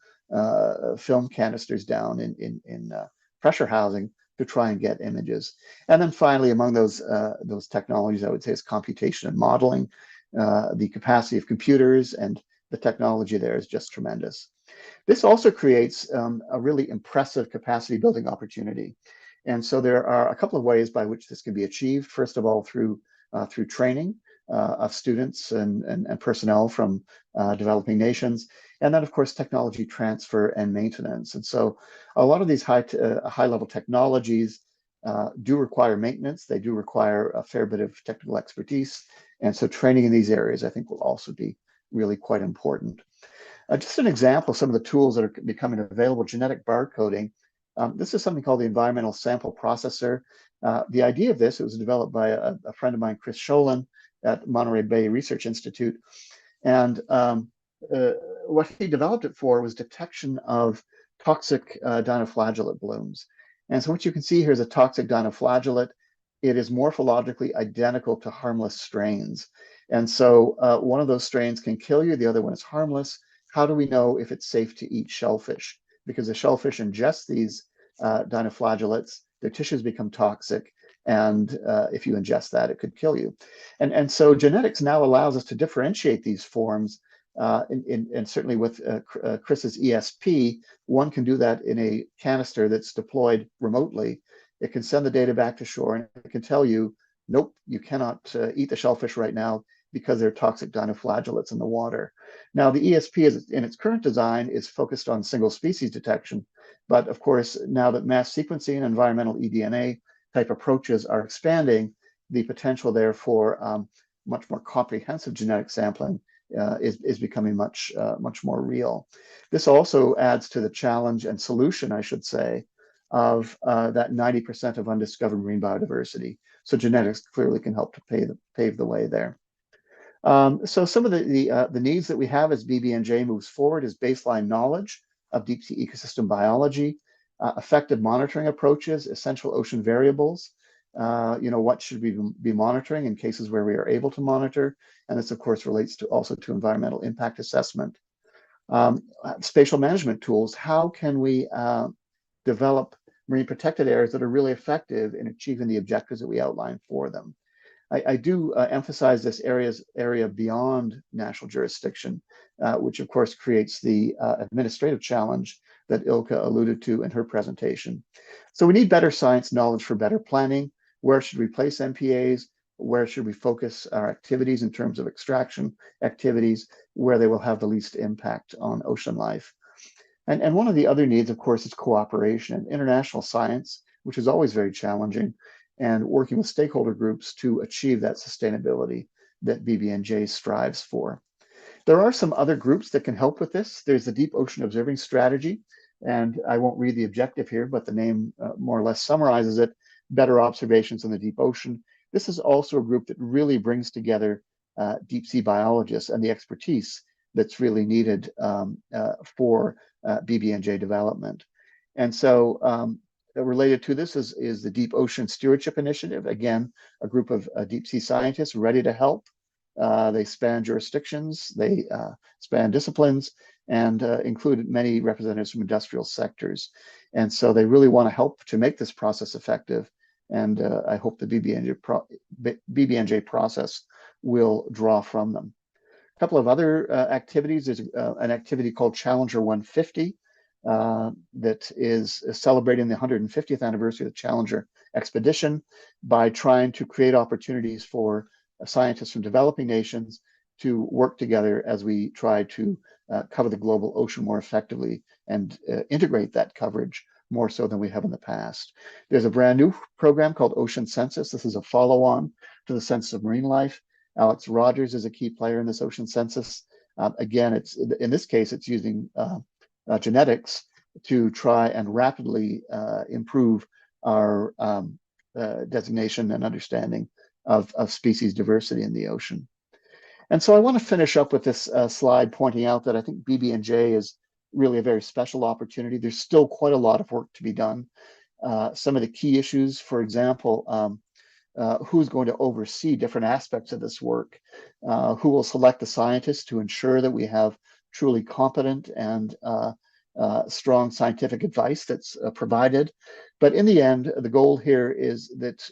canisters down in pressure housing to try and get images. And then finally, among those technologies, I would say is computation and modeling. The capacity of computers and the technology there is just tremendous. This also creates a really impressive capacity building opportunity. And so there are a couple of ways by which this can be achieved. First of all, through training of students and personnel from developing nations. And then, of course, technology transfer and maintenance. And so a lot of these high-level technologies do require maintenance. They do require a fair bit of technical expertise. And so training in these areas, I think, will also be really quite important. Just an example of some of the tools that are becoming available, genetic barcoding. This is something called the Environmental Sample Processor. The idea of this, it was developed by a friend of mine, Chris Sholin, at Monterey Bay Research Institute. And what he developed it for was detection of toxic dinoflagellate blooms. And so what you can see here is a toxic dinoflagellate. It is morphologically identical to harmless strains. And so one of those strains can kill you, the other one is harmless. How do we know if it's safe to eat shellfish? Because the shellfish ingest these dinoflagellates, their tissues become toxic. And if you ingest that, it could kill you. And so genetics now allows us to differentiate these forms. And certainly with Chris's ESP, one can do that in a canister that's deployed remotely. It can send the data back to shore and it can tell you, nope, you cannot eat the shellfish right now because there are toxic dinoflagellates in the water. Now, the ESP in its current design is focused on single species detection. But of course, now that mass sequencing and environmental eDNA type approaches are expanding, the potential there for much more comprehensive genetic sampling is becoming much more real. This also adds to the challenge and solution, I should say, of that 90% of undiscovered marine biodiversity. So genetics clearly can help to pave the way there. So some of the needs that we have as BBNJ moves forward is baseline knowledge of deep sea ecosystem biology, effective monitoring approaches, essential ocean variables. What should we be monitoring in cases where we are able to monitor? And this, of course, relates also to environmental impact assessment. Spatial management tools. How can we develop marine protected areas that are really effective in achieving the objectives that we outline for them? I do emphasize this area beyond national jurisdiction, which of course creates the administrative challenge that Ilka alluded to in her presentation. So we need better science knowledge for better planning. Where should we place MPAs? Where should we focus our activities in terms of extraction activities, where they will have the least impact on ocean life? And one of the other needs, of course, is cooperation and international science, which is always very challenging, and working with stakeholder groups to achieve that sustainability that BBNJ strives for. There are some other groups that can help with this. There's the Deep Ocean Observing Strategy, and I won't read the objective here, but the name more or less summarizes it: better observations in the deep ocean. This is also a group that really brings together deep sea biologists and the expertise that's really needed for BBNJ development. And so related to this is the Deep Ocean Stewardship Initiative. Again, a group of deep sea scientists ready to help. They span jurisdictions, they span disciplines, and include many representatives from industrial sectors. And so they really want to help to make this process effective. And I hope the BBNJ process will draw from them. A couple of other activities. There's an activity called Challenger 150. that is celebrating the 150th anniversary of the Challenger expedition by trying to create opportunities for scientists from developing nations to work together as we try to cover the global ocean more effectively and integrate that coverage more so than we have in the past. There's a brand new program called Ocean Census. This is a follow-on to the Census of Marine Life. Alex Rogers is a key player in this Ocean Census. Again, in this case, it's using genetics to try and rapidly improve our designation and understanding of species diversity in the ocean. And so I want to finish up with this slide pointing out that I think BBNJ is really a very special opportunity. There's still quite a lot of work to be done. Some of the key issues, for example, who's going to oversee different aspects of this work, who will select the scientists to ensure that we have truly competent and strong scientific advice that's provided. But in the end, the goal here is that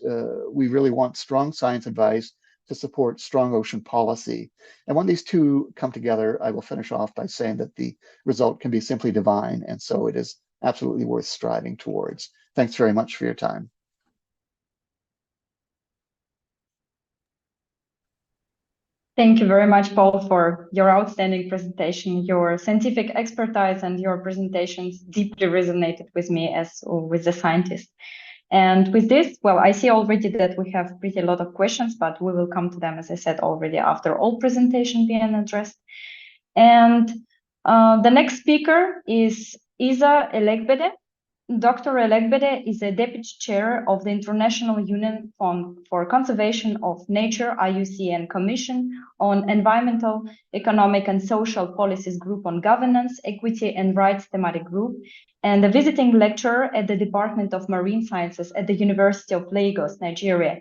we really want strong science advice to support strong ocean policy. And when these two come together, I will finish off by saying that the result can be simply divine. And so it is absolutely worth striving towards. Thanks very much for your time. Thank you very much, Paul, for your outstanding presentation. Your scientific expertise and your presentations deeply resonated with me as with a scientist. And with this, well, I see already that we have pretty a lot of questions, but we will come to them, as I said already, after all presentation being addressed. And the next speaker is Isa Elegbede. Dr. Elegbede is a deputy chair of the International Union for Conservation of Nature, IUCN Commission on Environmental, Economic and Social Policies Group on Governance, Equity and Rights thematic group, and a visiting lecturer at the Department of Marine Sciences at the University of Lagos, Nigeria,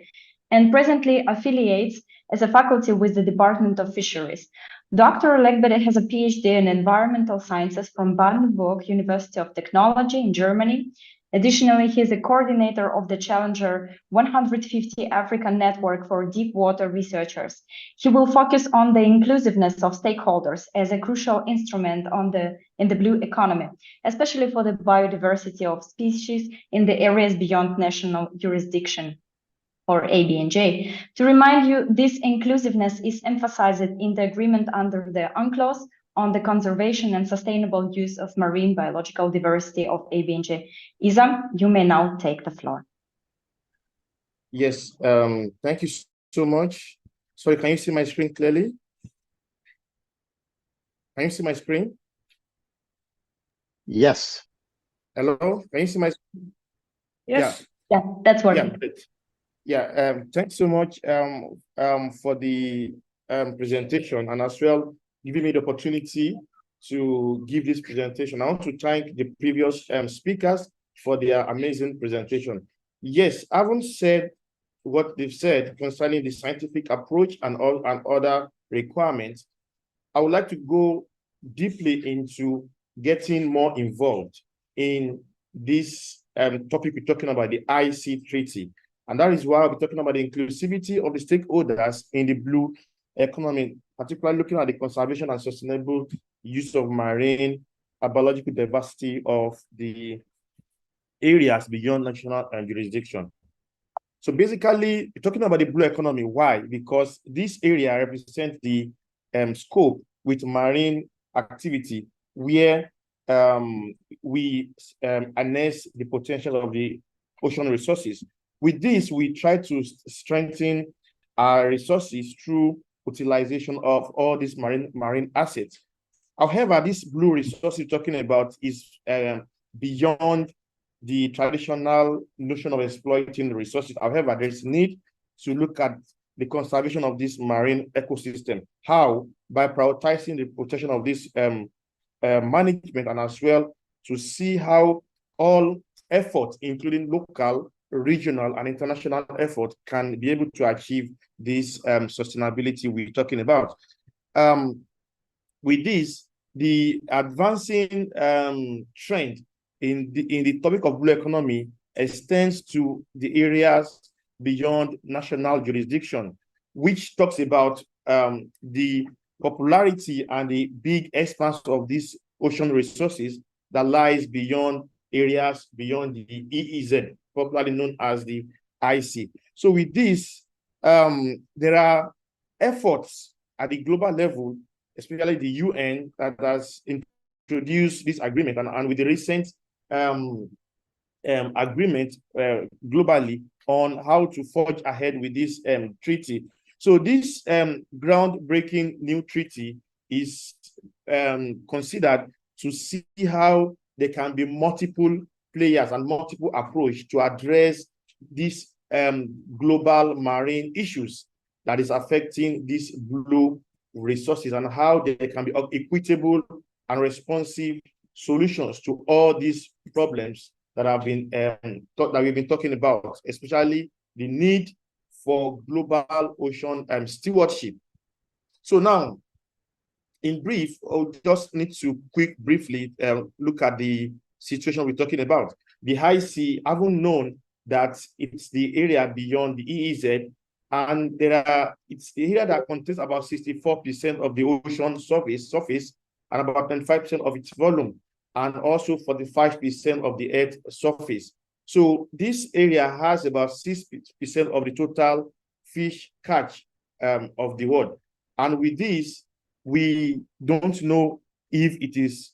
and presently affiliates as a faculty with the Department of Fisheries. Dr. Elegbede has a PhD in environmental sciences from Baden-Württemberg University of Technology in Germany. Additionally, he is a coordinator of the Challenger 150 African Network for Deep Water Researchers. He will focus on the inclusiveness of stakeholders as a crucial instrument in the blue economy, especially for the biodiversity of species in the areas beyond national jurisdiction, or ABNJ. To remind you, this inclusiveness is emphasized in the agreement under the UNCLOS on the conservation and sustainable use of marine biological diversity of ABNJ. Isa, you may now take the floor. Yes, thank you so much. Sorry, can you see my screen clearly? Can you see my screen? Yes. Hello, can you see my screen? Yes. Yeah, that's working. Yeah, great. Yeah, thanks so much for the presentation, and as well giving me the opportunity to give this presentation. I want to thank the previous speakers for their amazing presentation. Yes, I haven't said what they've said concerning the scientific approach and other requirements. I would like to go deeply into getting more involved in this topic we're talking about, the IC Treaty. And that is why I'll be talking about the inclusivity of the stakeholders in the blue economy, particularly looking at the conservation and sustainable use of marine biological diversity of the areas beyond national jurisdiction. So basically, talking about the blue economy, why? Because this area represents the scope with marine activity where we harness the potential of the ocean resources. With this, we try to strengthen our resources through utilization of all these marine assets. However, this blue resource we're talking about is beyond the traditional notion of exploiting resources. However, there's need to look at the conservation of this marine ecosystem. How? By prioritizing the protection of this management, and as well to see how all efforts, including local, regional, and international effort, can be able to achieve this sustainability we're talking about. With this, the advancing trend in the topic of blue economy extends to the areas beyond national jurisdiction, which talks about the popularity and the big expanse of these ocean resources that lies beyond areas beyond the EEZ, popularly known as the IC. So with this, there are efforts at the global level, especially the UN, that has introduced this agreement, and with the recent agreement globally on how to forge ahead with this treaty. So this groundbreaking new treaty is considered to see how there can be multiple players and multiple approach to address these global marine issues that is affecting these blue resources, and how there can be equitable and responsive solutions to all these problems that have been that we've been talking about, especially the need for global ocean stewardship. So now, in brief, I'll just need to briefly look at the situation we're talking about. The high sea, haven't known that it's the area beyond the EEZ, and it's the area that contains about 64% of the ocean surface, and about 25% of its volume, and also 45% of the Earth's surface. So this area has about 6% of the total fish catch of the world. And with this, we don't know if it is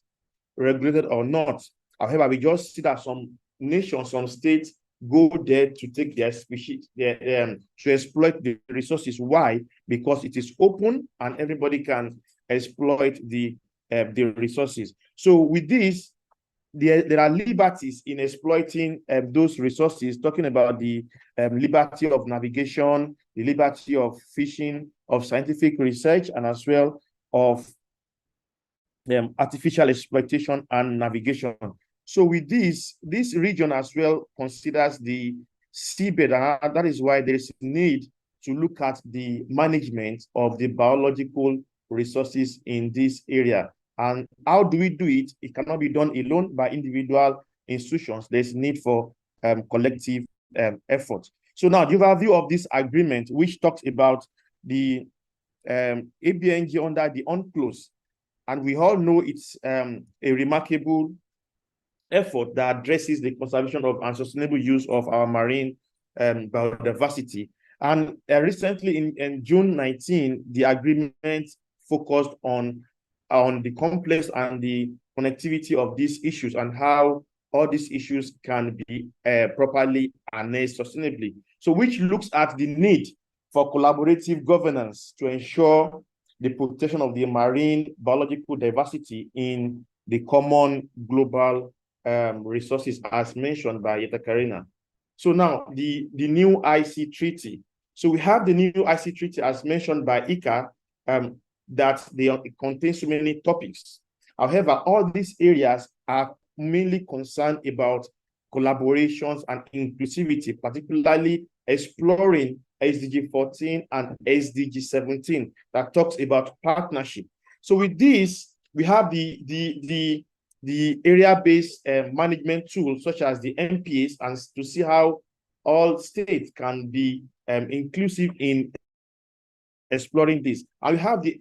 regulated or not. However, we just see that some nations, some states go there to take their species, to exploit the resources. Why? Because it is open and everybody can exploit the resources. So with this, there are liberties in exploiting those resources, talking about the liberty of navigation, the liberty of fishing, of scientific research, and as well of artificial exploitation and navigation. So with this region as well considers the seabed, and that is why there is a need to look at the management of the biological resources in this area. And how do we do it? It cannot be done alone by individual institutions. There's need for collective effort. So now, the overview of this agreement, which talks about the ABNJ under the UNCLOS, and we all know it's a remarkable effort that addresses the conservation of and sustainable use of our marine biodiversity. And recently, in June 19, the agreement focused on the complex and the connectivity of these issues, and how all these issues can be properly harnessed sustainably. So which looks at the need for collaborative governance to ensure the protection of the marine biological diversity in the common global resources, as mentioned by Yekaterina. So now the new IC treaty. So we have the new IC treaty, as mentioned by Ika, that it contains so many topics. However, all these areas are mainly concerned about collaborations and inclusivity, particularly exploring SDG 14 and SDG 17 that talks about partnership. So with this, we have the area-based management tools such as the MPAs, and to see how all states can be inclusive in exploring this. And we have the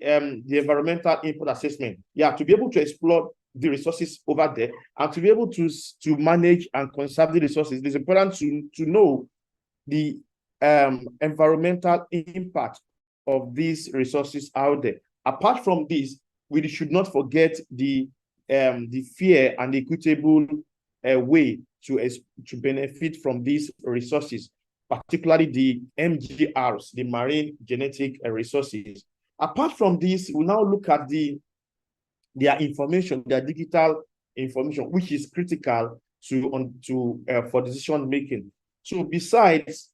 environmental impact assessment. Yeah, to be able to explore the resources over there and to be able to manage and conserve the resources, it is important to know the environmental impact of these resources out there. Apart from this, we should not forget the fair and equitable way to benefit from these resources, particularly the MGRs, the marine genetic resources. Apart from this, we now look at their information, their digital information, which is critical for decision making. So besides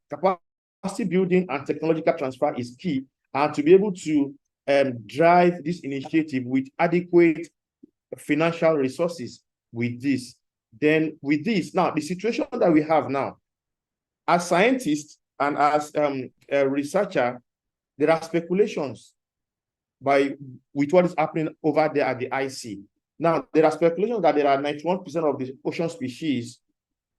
capacity building and technological transfer is key, and to be able to drive this initiative with adequate financial resources with this. Then with this, now the situation that we have now, as scientists and as a researcher, there are speculations with what is happening over there at the IC. Now, there are speculations that there are 91% of the ocean species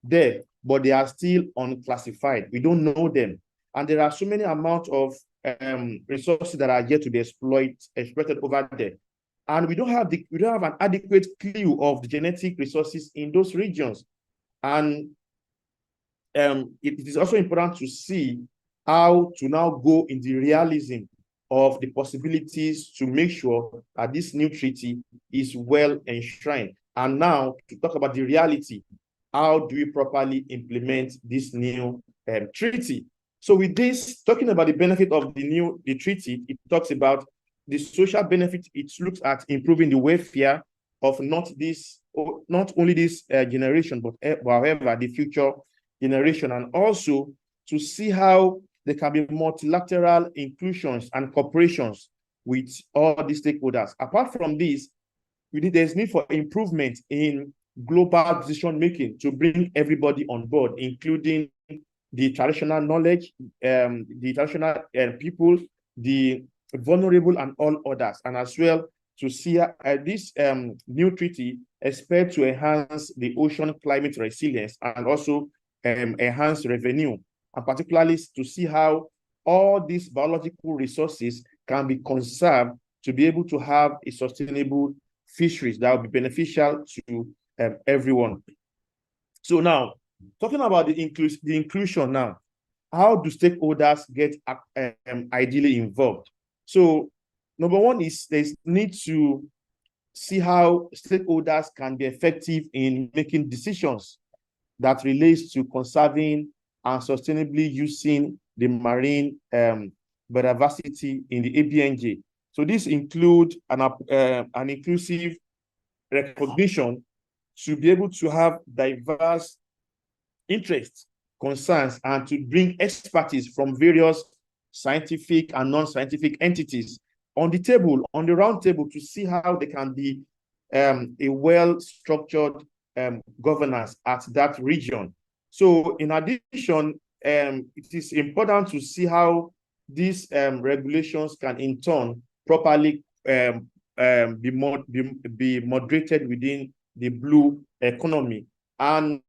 there, but they are still unclassified. We don't know them. And there are so many amounts of resources that are yet to be exploited over there. and we don't have an adequate clue of the genetic resources in those regions. And it is also important to see how to now go in the realism of the possibilities to make sure that this new treaty is well enshrined. And now to talk about the reality, how do we properly implement this new treaty? So with this, talking about the benefit of the treaty, it talks about the social benefit. It looks at improving the welfare of not only this generation, but however the future generation, and also to see how there can be multilateral inclusions and cooperations with all the stakeholders. Apart from this, there's need for improvement in global decision making to bring everybody on board, including the traditional knowledge, the traditional people, the vulnerable, and all others, and as well to see this new treaty expect to enhance the ocean climate resilience and also enhance revenue, and particularly to see how all these biological resources can be conserved to be able to have a sustainable fisheries that will be beneficial to everyone. So now, talking about the inclusion now, how do stakeholders get ideally involved? So number one is there's need to see how stakeholders can be effective in making decisions that relates to conserving and sustainably using the marine biodiversity in the ABNJ. So this includes an inclusive recognition to be able to have diverse interests, concerns, and to bring expertise from various scientific and non-scientific entities on the table, on the round table, to see how they can be a well-structured governance at that region. So in addition, it is important to see how these regulations can in turn properly be moderated within the blue economy. And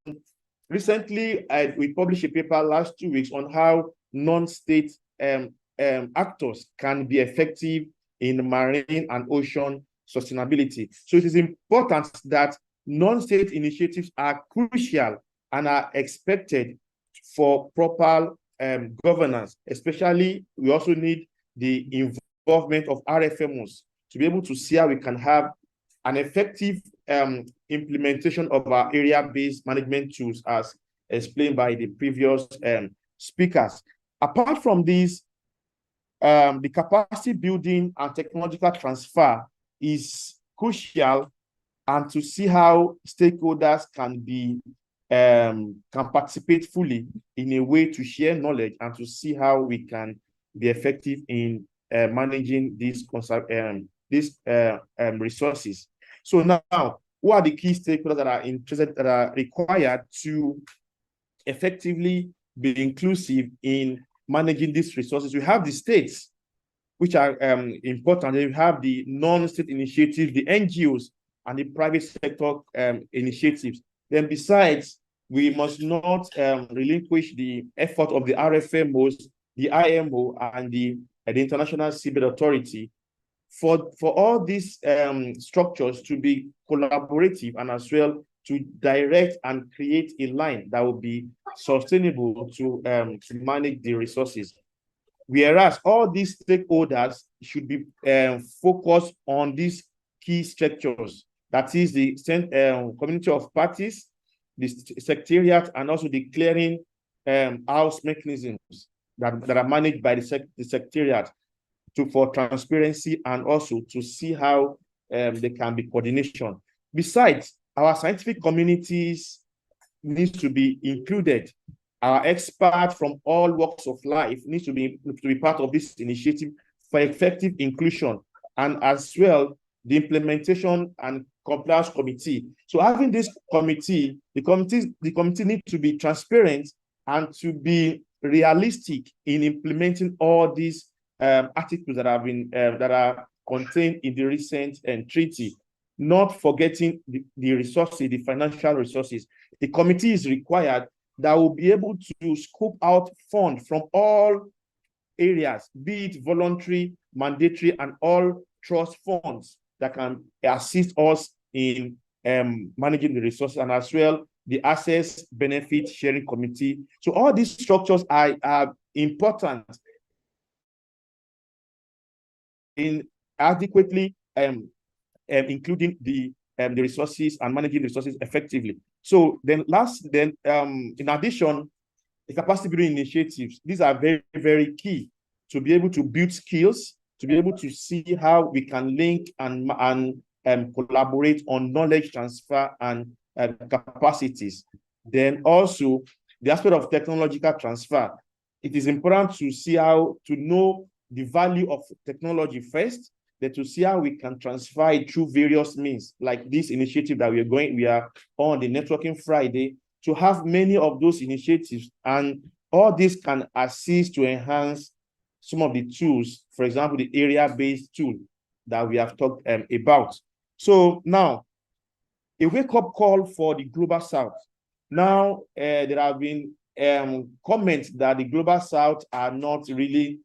recently, we published a paper last 2 weeks on how non-state actors can be effective in marine and ocean sustainability. So it is important that non-state initiatives are crucial and are expected for proper governance. Especially, we also need the involvement of RFMOs to be able to see how we can have an effective implementation of our area-based management tools, as explained by the previous speakers. Apart from this, the capacity building and technological transfer is crucial, and to see how stakeholders can participate fully in a way to share knowledge and to see how we can be effective in managing these resources. So now, who are the key stakeholders that are interested, that are required to effectively be inclusive in managing these resources? We have the states, which are important. We have the non-state initiatives, the NGOs, and the private sector initiatives. Then besides, we must not relinquish the effort of the RFMOs, the IMO, and the International Seabed Authority for all these structures to be collaborative, and as well to direct and create a line that will be sustainable to manage the resources. Whereas all these stakeholders should be focused on these key structures, that is the community of parties, the secretariat, and also the clearing house mechanisms that are managed by the secretariat for transparency, and also to see how there can be coordination. Besides, our scientific communities needs to be included. Our experts from all walks of life needs to be part of this initiative for effective inclusion, and as well the implementation and compliance committee. So having this committee, the committee needs to be transparent and to be realistic in implementing all these articles that have been that are contained in the recent treaty, not forgetting the resources, the financial resources. The committee is required that will be able to scope out funds from all areas, be it voluntary, mandatory, and all trust funds that can assist us in managing the resources, and as well the Access Benefit Sharing Committee. So all these structures are important in adequately including the resources and managing the resources effectively. So then in addition, the capacity building initiatives, these are very, very key to be able to build skills, to be able to see how we can link and collaborate on knowledge transfer and capacities. Then also the aspect of technological transfer. It is important to see how to know the value of technology first, then to see how we can transfer it through various means, like this initiative that we are on the Networking Friday, to have many of those initiatives, and all this can assist to enhance some of the tools, for example, the area-based tool that we have talked about. So now, a wake-up call for the Global South. Now, there have been comments that the Global South are not really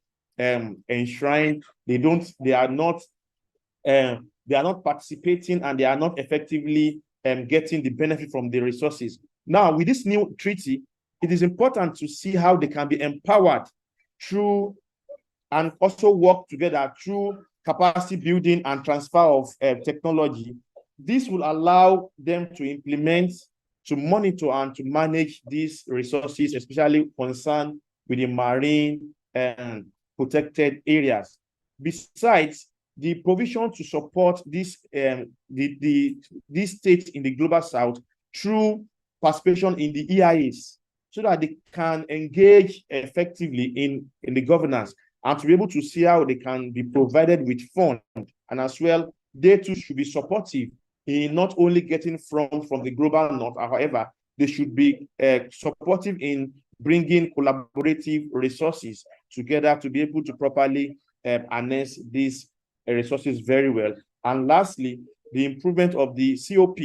enshrined. They are not participating, and they are not effectively getting the benefit from the resources. Now, with this new treaty, it is important to see how they can be empowered through and also work together through capacity building and transfer of technology. This will allow them to implement, to monitor, and to manage these resources, especially concerned with the marine and protected areas. Besides, the provision to support this states in the Global South through participation in the EIAs, so that they can engage effectively in the governance, and to be able to see how they can be provided with funds, and as well, they too should be supportive in not only getting from the Global North, however, they should be supportive in bringing collaborative resources together to be able to properly harness these resources very well. And lastly, the improvement of the COP,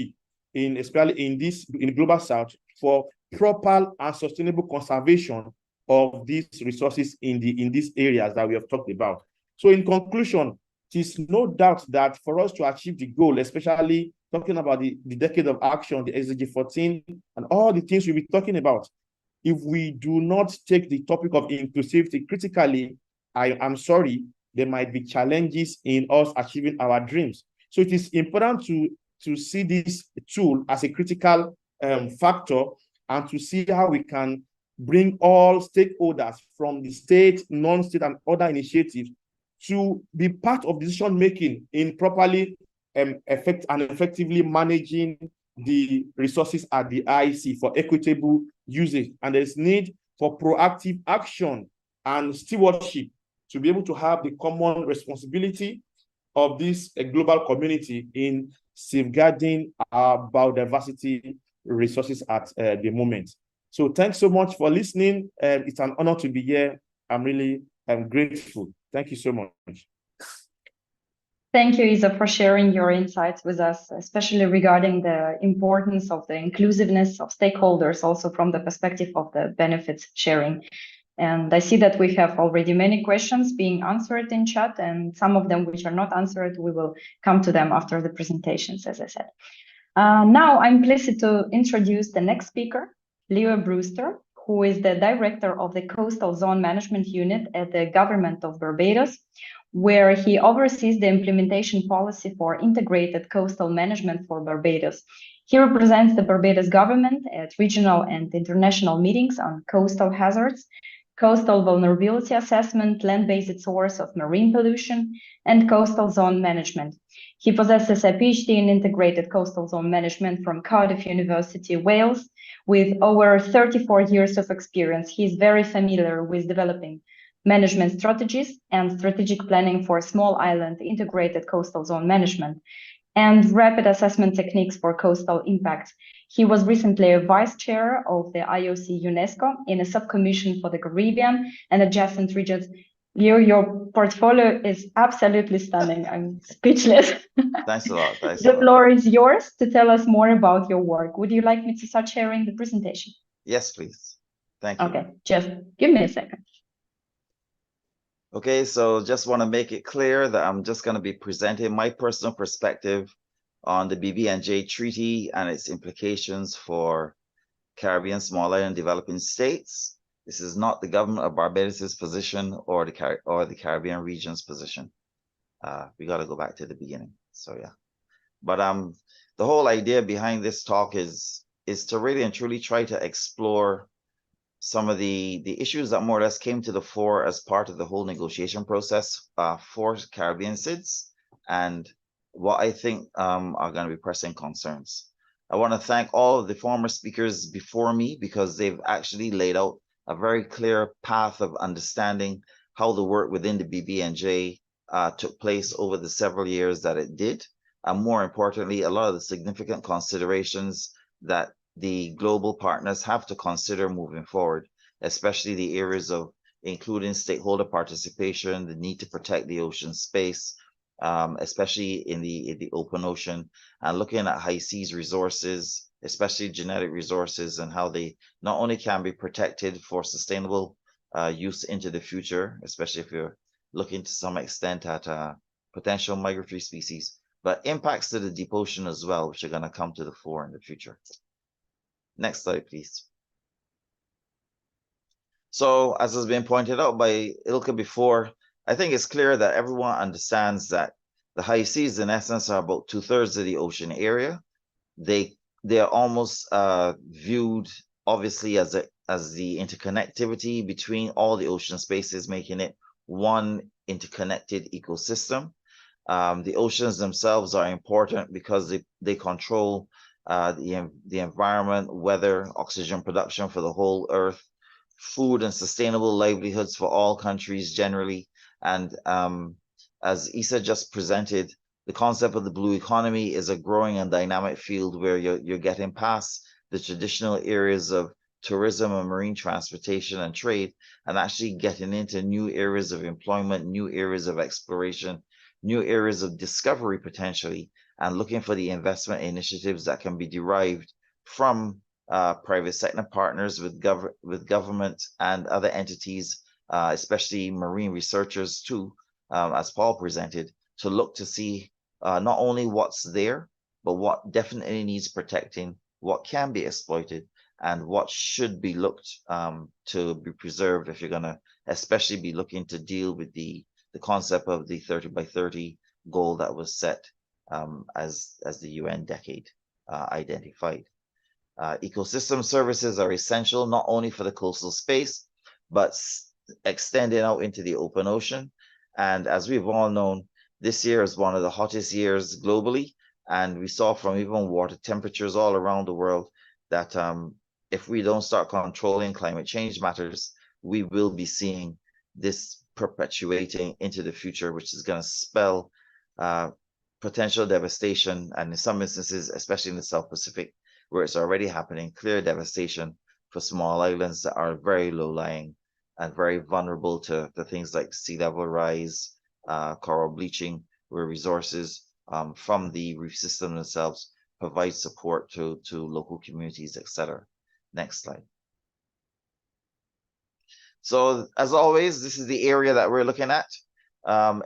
especially in the Global South, for proper and sustainable conservation of these resources in these areas that we have talked about. So in conclusion, it is no doubt that for us to achieve the goal, especially talking about the decade of action, the SDG 14, and all the things we'll be talking about, if we do not take the topic of inclusivity critically, I am sorry, there might be challenges in us achieving our dreams. So it is important to see this tool as a critical factor, and to see how we can bring all stakeholders from the state, non-state, and other initiatives to be part of decision-making in properly effectively managing the resources at the IEC for equitable usage. And there's need for proactive action and stewardship to be able to have the common responsibility of this global community in safeguarding our biodiversity resources at the moment. So thanks so much for listening. It's an honor to be here. I'm really grateful. Thank you so much. Thank you, Isa, for sharing your insights with us, especially regarding the importance of the inclusiveness of stakeholders, also from the perspective of the benefits sharing. And I see that we have already many questions being answered in chat, and some of them which are not answered, we will come to them after the presentations, as I said. Now I'm pleased to introduce the next speaker, Leo Brewster, who is the director of the Coastal Zone Management Unit at the Government of Barbados, where he oversees the implementation policy for integrated coastal management for Barbados. He represents the Barbados government at regional and international meetings on coastal hazards, coastal vulnerability assessment, land-based source of marine pollution, and coastal zone management. He possesses a PhD in integrated coastal zone management from Cardiff University, Wales. With over 34 years of experience, he is very familiar with developing management strategies and strategic planning for small island integrated coastal zone management and rapid assessment techniques for coastal impacts. He was recently a vice chair of the IOC UNESCO in a subcommission for the Caribbean and adjacent regions. Leo, your portfolio is absolutely stunning. I'm speechless. Thanks a lot. The floor is yours to tell us more about your work. Would you like me to start sharing the presentation? Yes, please. Thank you. Okay, just give me a second. Okay, so just want to make it clear that I'm just going to be presenting my personal perspective on the BBNJ Treaty and its implications for Caribbean, small island developing states. This is not the government of Barbados' position or the Caribbean region's position. We got to go back to the beginning. So yeah, but the whole idea behind this talk is to really and truly try to explore some of the issues that more or less came to the fore as part of the whole negotiation process for Caribbean SIDS, and what I think are going to be pressing concerns. I want to thank all of the former speakers before me because they've actually laid out a very clear path of understanding how the work within the BBNJ took place over the several years that it did, and more importantly, a lot of the significant considerations that the global partners have to consider moving forward, especially the areas of including stakeholder participation, the need to protect the ocean space, especially in the open ocean, and looking at high seas resources, especially genetic resources, and how they not only can be protected for sustainable use into the future, especially if you're looking to some extent at potential migratory species, but impacts to the deep ocean as well, which are going to come to the fore in the future. Next slide, please. So, as has been pointed out by Ilka before, I think it's clear that everyone understands that the high seas, in essence, are about 2/3 of the ocean area. They are almost viewed, obviously, as the interconnectivity between all the ocean spaces, making it one interconnected ecosystem. The oceans themselves are important because they control the environment, weather, oxygen production for the whole Earth, food and sustainable livelihoods for all countries generally. And as Issa just presented, the concept of the blue economy is a growing and dynamic field where you're getting past the traditional areas of tourism and marine transportation and trade, and actually getting into new areas of employment, new areas of exploration, new areas of discovery potentially, and looking for the investment initiatives that can be derived from private sector partners with government and other entities, especially marine researchers too, as Paul presented, to look to see not only what's there, but what definitely needs protecting, what can be exploited, and what should be looked to be preserved if you're going to especially be looking to deal with the concept of the 30 by 30 goal that was set as the UN decade identified. Ecosystem services are essential not only for the coastal space, but extending out into the open ocean. And as we've all known, this year is one of the hottest years globally. And we saw from even water temperatures all around the world that if we don't start controlling climate change matters, we will be seeing this perpetuating into the future, which is going to spell potential devastation, and in some instances, especially in the South Pacific, where it's already happening, clear devastation for small islands that are very low-lying and very vulnerable to things like sea level rise, coral bleaching, where resources from the reef system themselves provide support to local communities, etc. Next slide. So, as always, this is the area that we're looking at.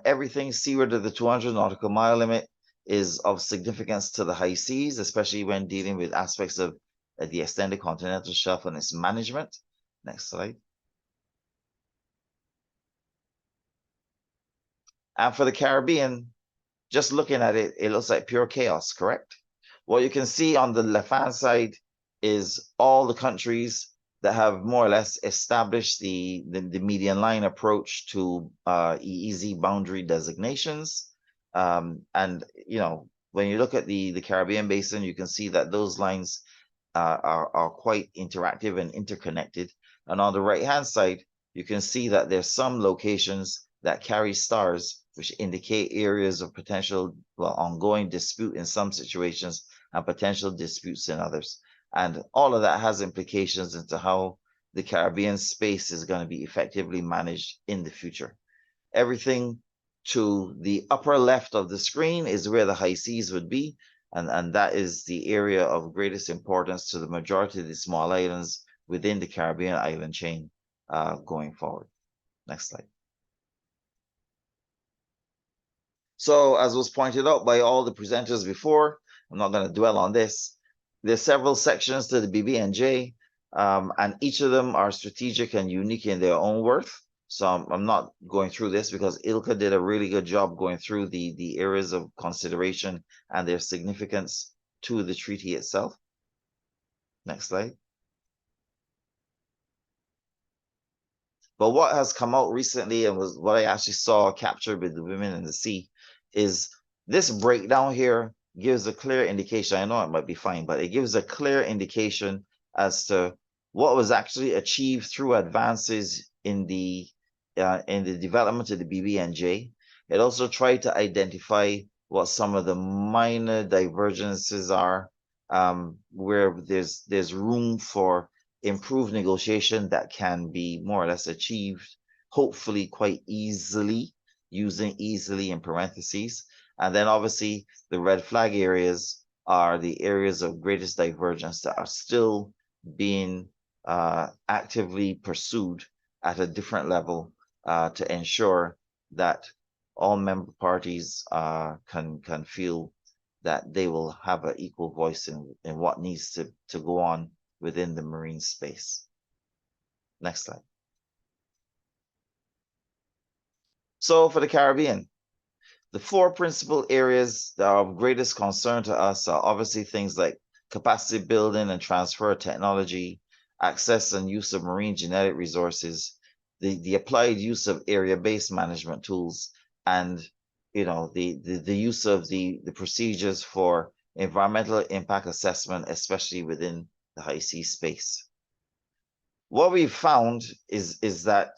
Everything seaward of the 200 nautical mile limit is of significance to the high seas, especially when dealing with aspects of the extended continental shelf and its management. Next slide. And for the Caribbean, just looking at it, it looks like pure chaos, correct? What you can see on the left-hand side is all the countries that have more or less established the median line approach to EEZ boundary designations. And, you know, when you look at the Caribbean basin, you can see that those lines are quite interactive and interconnected. And on the right-hand side, you can see that there's some locations that carry stars, which indicate areas of potential, well, ongoing dispute in some situations and potential disputes in others. And all of that has implications into how the Caribbean space is going to be effectively managed in the future. Everything to the upper left of the screen is where the high seas would be, and that is the area of greatest importance to the majority of the small islands within the Caribbean island chain going forward. Next slide. So as was pointed out by all the presenters before, I'm not going to dwell on this. There's several sections to the BBNJ, and each of them are strategic and unique in their own worth. So I'm not going through this because Ilka did a really good job going through the areas of consideration and their significance to the treaty itself. Next slide. But what has come out recently, and was what I actually saw captured with the Women in the Sea, is this breakdown here gives a clear indication. I know it might be fine, but it gives a clear indication as to what was actually achieved through advances in the development of the BBNJ. It also tried to identify what some of the minor divergences are, where there's room for improved negotiation that can be more or less achieved, hopefully quite easily, using easily in parentheses. And then obviously the red flag areas are the areas of greatest divergence that are still being actively pursued at a different level to ensure that all member parties can feel that they will have an equal voice in what needs to go on within the marine space. Next slide. So for the Caribbean, the four principal areas that are of greatest concern to us are obviously things like capacity building and transfer of technology, access and use of marine genetic resources, the applied use of area-based management tools, and the use of the procedures for environmental impact assessment, especially within the high sea space. What we've found is that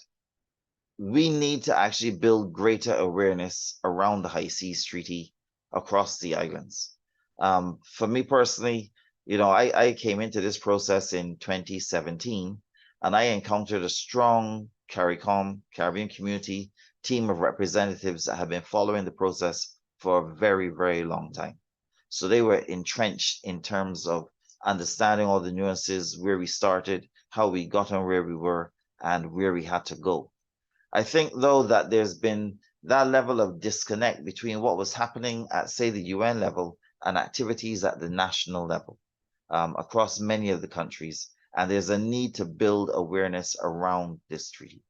we need to actually build greater awareness around the High Seas Treaty across the islands. For me personally, I came into this process in 2017, and I encountered a strong CARICOM, Caribbean Community team of representatives that have been following the process for a very, very long time. So they were entrenched in terms of understanding all the nuances, where we started, how we got on where we were, and where we had to go. I think, though, that there's been that level of disconnect between what was happening at, say, the UN level and activities at the national level across many of the countries. And there's a need to build awareness around this treaty,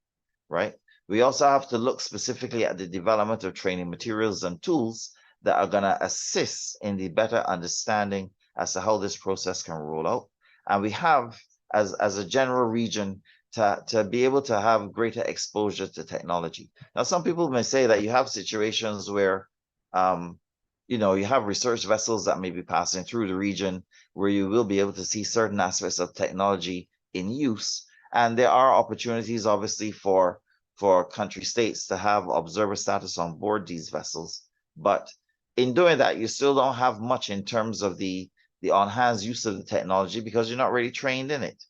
right? We also have to look specifically at the development of training materials and tools that are going to assist in the better understanding as to how this process can roll out. And we have, as a general region, to be able to have greater exposure to technology. Now, some people may say that you have situations where, you have research vessels that may be passing through the region where you will be able to see certain aspects of technology in use. And there are opportunities, obviously, for country states to have observer status on board these vessels. But in doing that, you still don't have much in terms of the on-hands use of the technology because you're not really trained in it.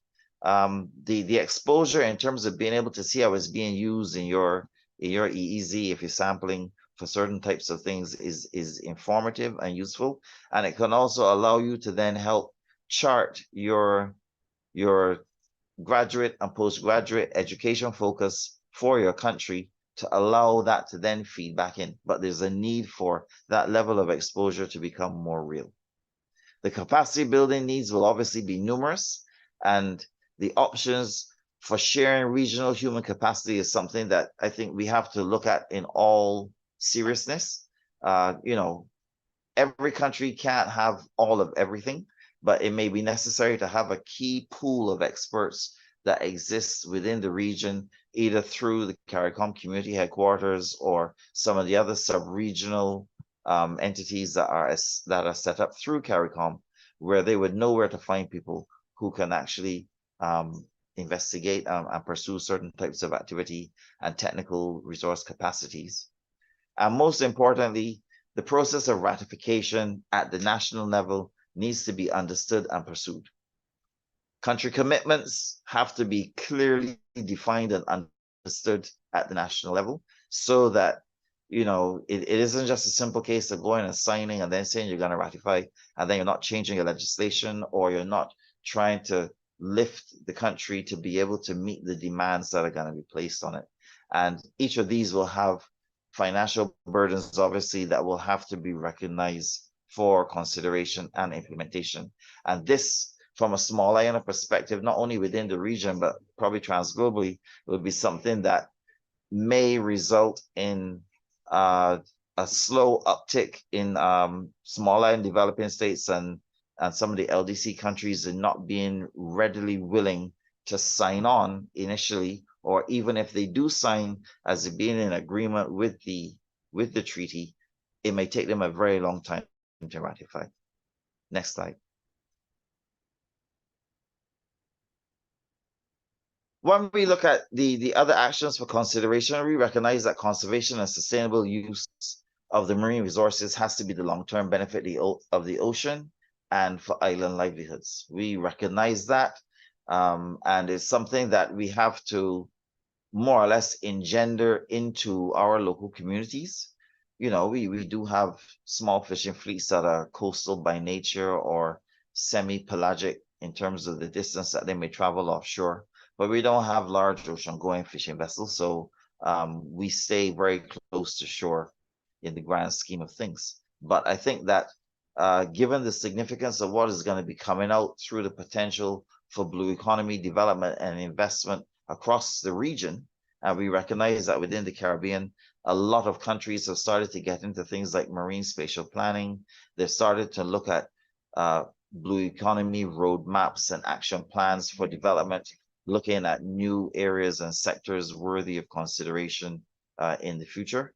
The exposure in terms of being able to see how it's being used in your EEZ, if you're sampling for certain types of things, is informative and useful. And it can also allow you to then help chart your graduate and postgraduate education focus for your country to allow that to then feed back in. But there's a need for that level of exposure to become more real. The capacity building needs will obviously be numerous, and the options for sharing regional human capacity is something that I think we have to look at in all seriousness. Every country can't have all of everything, but it may be necessary to have a key pool of experts that exists within the region, either through the CARICOM community headquarters or some of the other sub-regional entities that are set up through CARICOM, where they would know where to find people who can actually investigate and pursue certain types of activity and technical resource capacities. And most importantly, the process of ratification at the national level needs to be understood and pursued. Country commitments have to be clearly defined and understood at the national level so that it isn't just a simple case of going and signing and then saying you're going to ratify, and then you're not changing your legislation, or you're not trying to lift the country to be able to meet the demands that are going to be placed on it. And each of these will have financial burdens, obviously, that will have to be recognized for consideration and implementation. And this, from a small island perspective, not only within the region, but probably transglobally, will be something that may result in a slow uptick in smaller and developing states and some of the LDC countries in not being readily willing to sign on initially, or even if they do sign as being in agreement with the treaty, it may take them a very long time to ratify. Next slide. When we look at the other actions for consideration, we recognize that conservation and sustainable use of the marine resources has to be the long-term benefit of the ocean and for island livelihoods. We recognize that, and it's something that we have to more or less engender into our local communities. You know, we do have small fishing fleets that are coastal by nature or semi-pelagic in terms of the distance that they may travel offshore, but we don't have large ocean-going fishing vessels, so we stay very close to shore in the grand scheme of things. But I think that given the significance of what is going to be coming out through the potential for blue economy development and investment across the region, and we recognize that within the Caribbean, a lot of countries have started to get into things like marine spatial planning. They've started to look at blue economy roadmaps and action plans for development, looking at new areas and sectors worthy of consideration in the future.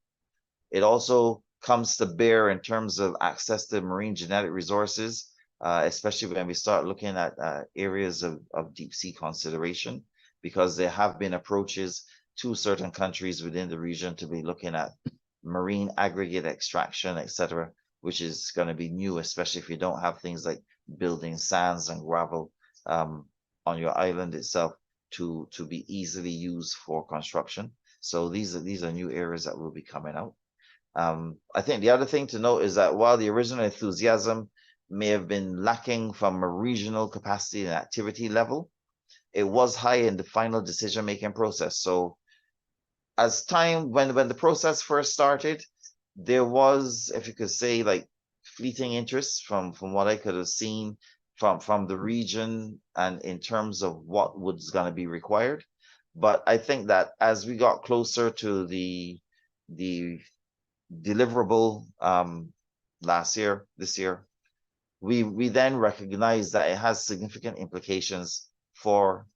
It also comes to bear in terms of access to marine genetic resources, especially when we start looking at areas of deep sea consideration, because there have been approaches to certain countries within the region to be looking at marine aggregate extraction, etc., which is going to be new, especially if you don't have things like building sands and gravel on your island itself to be easily used for construction. So these are new areas that will be coming out. I think the other thing to note is that while the original enthusiasm may have been lacking from a regional capacity and activity level, it was high in the final decision-making process. So as time, when the process first started, there was, if you could say, like fleeting interest from what I could have seen from the region and in terms of what was going to be required. But I think that as we got closer to the deliverable this year, we then recognized that it has significant implications for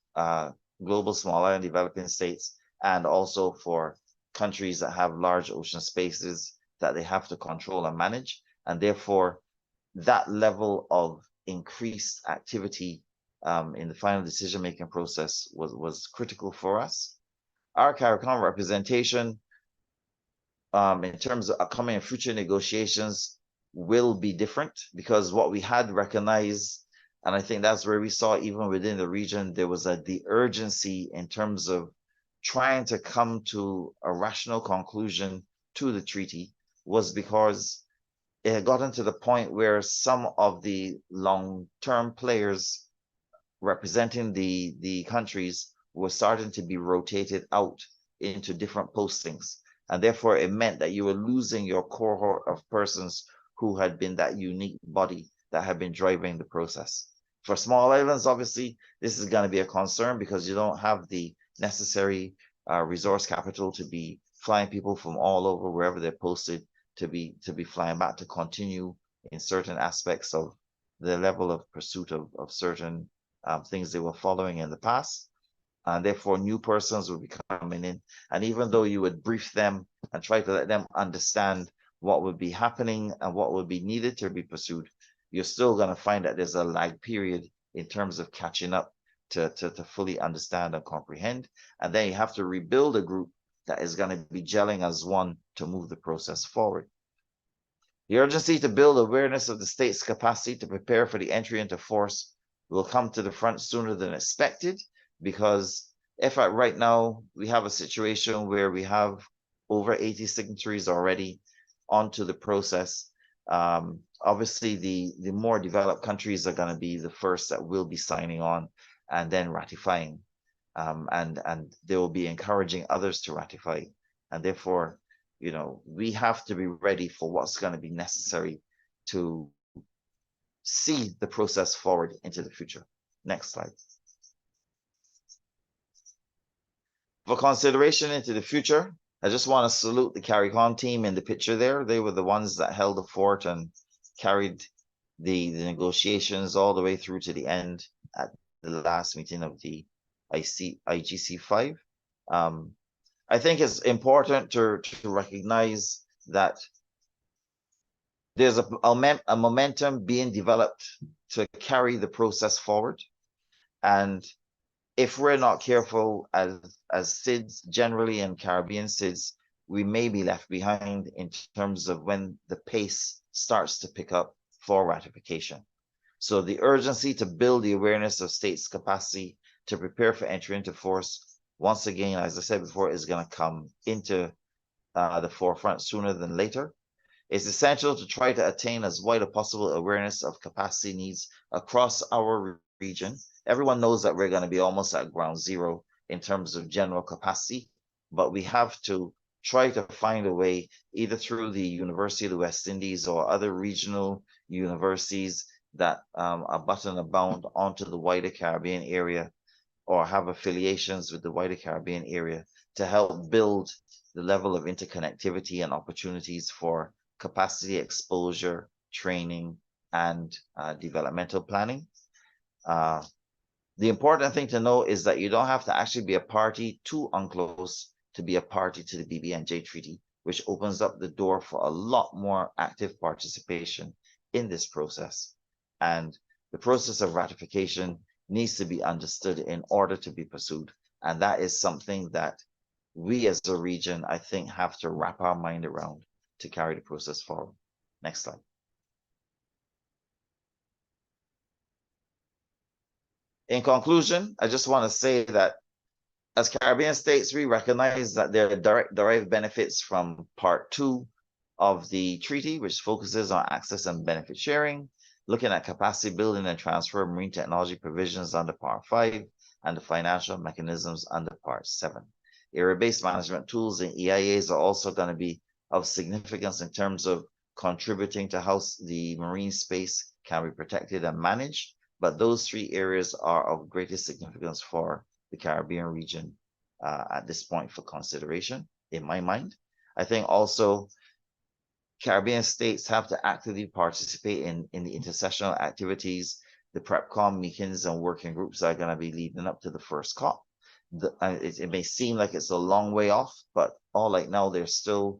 global smaller and developing states, and also for countries that have large ocean spaces that they have to control and manage. And therefore, that level of increased activity in the final decision-making process was critical for us. Our CARICOM representation in terms of upcoming and future negotiations will be different, because what we had recognized, and I think that's where we saw even within the region, there was the urgency in terms of trying to come to a rational conclusion to the treaty, was because it had gotten to the point where some of the long-term players representing the countries were starting to be rotated out into different postings. And therefore, it meant that you were losing your cohort of persons who had been that unique body that had been driving the process. For small islands, obviously, this is going to be a concern because you don't have the necessary resource capital to be flying people from all over wherever they're posted to be flying back to continue in certain aspects of the level of pursuit of certain things they were following in the past. And therefore, new persons will be coming in. And even though you would brief them and try to let them understand what would be happening and what would be needed to be pursued, you're still going to find that there's a lag period in terms of catching up to fully understand and comprehend. And then you have to rebuild a group that is going to be gelling as one to move the process forward. The urgency to build awareness of the state's capacity to prepare for the entry into force will come to the front sooner than expected, because if right now we have a situation where we have over 80 signatories already onto the process, obviously the more developed countries are going to be the first that will be signing on and then ratifying, and they will be encouraging others to ratify. And therefore, you know, we have to be ready for what's going to be necessary to see the process forward into the future. Next slide. For consideration into the future, I just want to salute the CARICOM team in the picture there. They were the ones that held the fort and carried the negotiations all the way through to the end at the last meeting of the IGC5. I think it's important to recognize that there's a momentum being developed to carry the process forward. And if we're not careful as SIDS generally and Caribbean SIDS, we may be left behind in terms of when the pace starts to pick up for ratification. So the urgency to build the awareness of states' capacity to prepare for entry into force, once again, as I said before, is going to come into the forefront sooner than later. It's essential to try to attain as wide a possible awareness of capacity needs across our region. Everyone knows that we're going to be almost at ground zero in terms of general capacity, but we have to try to find a way, either through the University of the West Indies or other regional universities that are buttoned abound onto the wider Caribbean area or have affiliations with the wider Caribbean area to help build the level of interconnectivity and opportunities for capacity exposure, training, and developmental planning. The important thing to know is that you don't have to actually be a party to UNCLOS to be a party to the BBNJ Treaty, which opens up the door for a lot more active participation in this process. And the process of ratification needs to be understood in order to be pursued. And that is something that we as a region, I think, have to wrap our mind around to carry the process forward. Next slide. In conclusion, I just want to say that as Caribbean states, we recognize that there are direct benefits from Part 2 of the treaty, which focuses on access and benefit sharing, looking at capacity building and transfer of marine technology provisions under Part 5, and the financial mechanisms under Part 7. Area-based management tools and EIAs are also going to be of significance in terms of contributing to how the marine space can be protected and managed. But those three areas are of greatest significance for the Caribbean region at this point for consideration, in my mind. I think also Caribbean states have to actively participate in the intersessional activities, the PrepCom meetings and working groups that are going to be leading up to the first COP. It may seem like it's a long way off, but all right now there's still